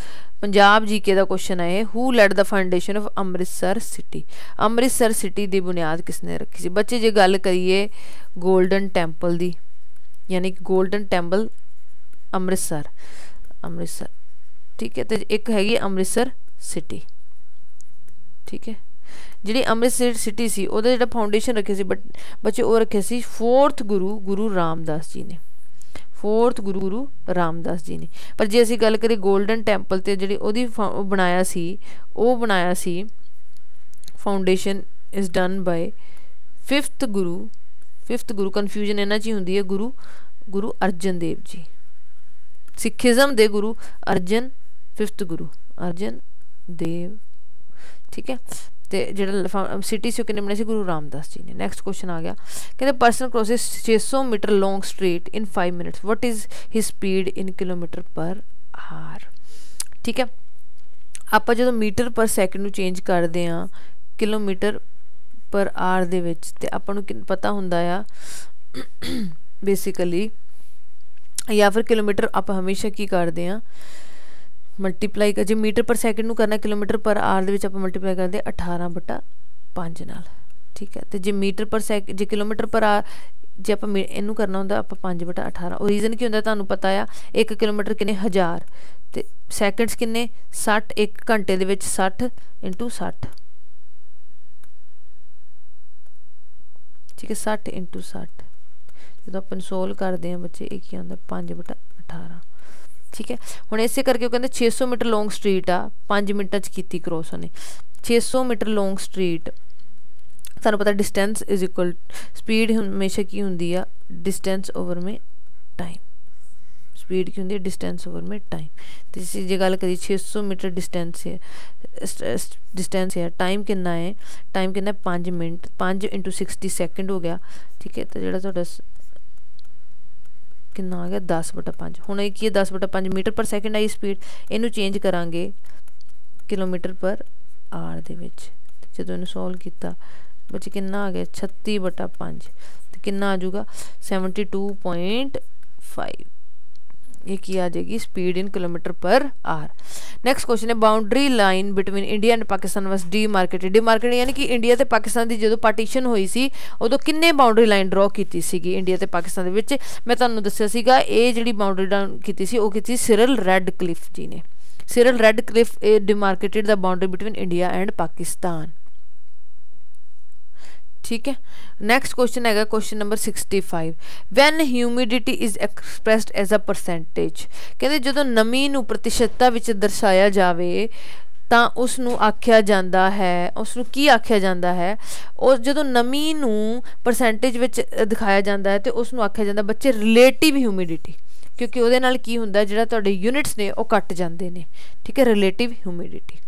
पंजाब जीके का क्वेश्चन है who led the foundation of Amritsar city की बुनियाद किसने रखी सी बच्चे जे गल करिए गोल्डन टैंपल दी यानी कि गोल्डन टैंपल अमृतसर ठीक है तो एक हैगी अमृतसर सिटी ठीक है जी अमृतसर सिटी सी उहदा जिहड़ा फाउंडेशन रखे सी बच्चे वो रखे सी 4th गुरु रामदास जी ने 4th गुरु रामदास जी ने। पर जे असीं गल करिए गोल्डन टैंपल ते जिहड़ी ओहदी बनाया सी foundation is done by 5th guru confusion इन्हां च ही हुंदी है, गुरु अर्जन देव जी। सिखिज़म दे गुरु अर्जन, 5th गुरु अर्जन देव, ठीक है। तो जो सिटी से किन्ने बनाई सी गुरु रामदास जी ने। नैक्सट क्वेश्चन आ गया, कहते person crosses 600 metre long street in 5 minutes, what is he speed in kilometre per hour, ठीक है। आप जो मीटर पर सैकेंड में चेंज करते हैं kilometre per our they which, ते आपां नूं पता हुंदा आ बेसिकली, या फिर किलोमीटर आप हमेशा की करते हैं मल्टीप्लाई कर, जो मीटर पर सैकेंड करना kilometre per our they multiply करते 18/5 नाल, ठीक है। तो जो मीटर पर जो किलोमीटर पर आवर जे आप इनू करना होंगे आप 5/18, और रीजन की होंगे तुहानू पता आ 1 किलोमीटर किन्ने 1000, तो सैकेंड्स किन्ने 60, 1 घंटे दे विच 60 × 60, ठीक है, 60 × 60 जो अपन सोल्व करते हैं बच्चे एक ही आता 5/18, ठीक है। हुण इसे करके कहते 600 मीटर लॉन्ग स्ट्रीट आ 5 मिनटां च कीती क्रॉस उन्हें। 600 मीटर लॉन्ग स्ट्रीट, तुहानू पता डिस्टेंस इज इक्वल स्पीड हमेशा की होंदी आ डिस्टेंस ओवर में टाइम, स्पीड की होंदी है डिस्टेंस ओवर में टाइम। तो जे गल करिए 600 मीटर डिस्टेंस है, टाइम कितना है, टाइम कितना 5 मिनट, 5 × 60 सैकेंड हो गया, ठीक है। तो जो तुहाडा कितना आ गया 10/5। हुण एक ही 10/5 मीटर पर सैकेंड आई स्पीड, इनू चेंज करांगे किलोमीटर पर आवर दे विच, जदों इनू सॉल्व किया बच्चे कितना आ गया 36/5, तो कितना आ जाऊगा 72.5, ये की आ जाएगी speed in kilometre per hour. Next question है boundary line between India and Pakistan was demarcated यानी कि इंडिया ते पाकिस्तान की जो पार्टीशन हुई सी उदों किन्ने बाउंड्री लाइन ड्रॉ की सीगी इंडिया ते पाकिस्तान दे विच। मैं तुहानूं दस्सिया सीगा ये जिहड़ी बाउंड्री ड्रॉ की सी वो की सिरल रेडक्लिफ जी ने। Cyril Radcliffe demarcated the boundary between India and Pakistan, ठीक है। नैक्सट क्वेश्चन है question number 65, when humidity is expressed as a percentage, कहते जो नमी नूं प्रतिशतता विच दर्शाया जाए तो उसनूं आख्या जाता है, उसनूं की आख्या जाता है, और जो नमी नूं परसेंटेज विच दिखाया जाता है तो उसनूं आख्या जाता बच्चे रिलेटिव ह्यूमिडिटी, क्योंकि उहदे नाल की हुंदा जिहड़ा तुहाडे यूनिट्स ने वो घट जाते हैं, ठीक है, रिलेटिव ह्यूमिडिटी।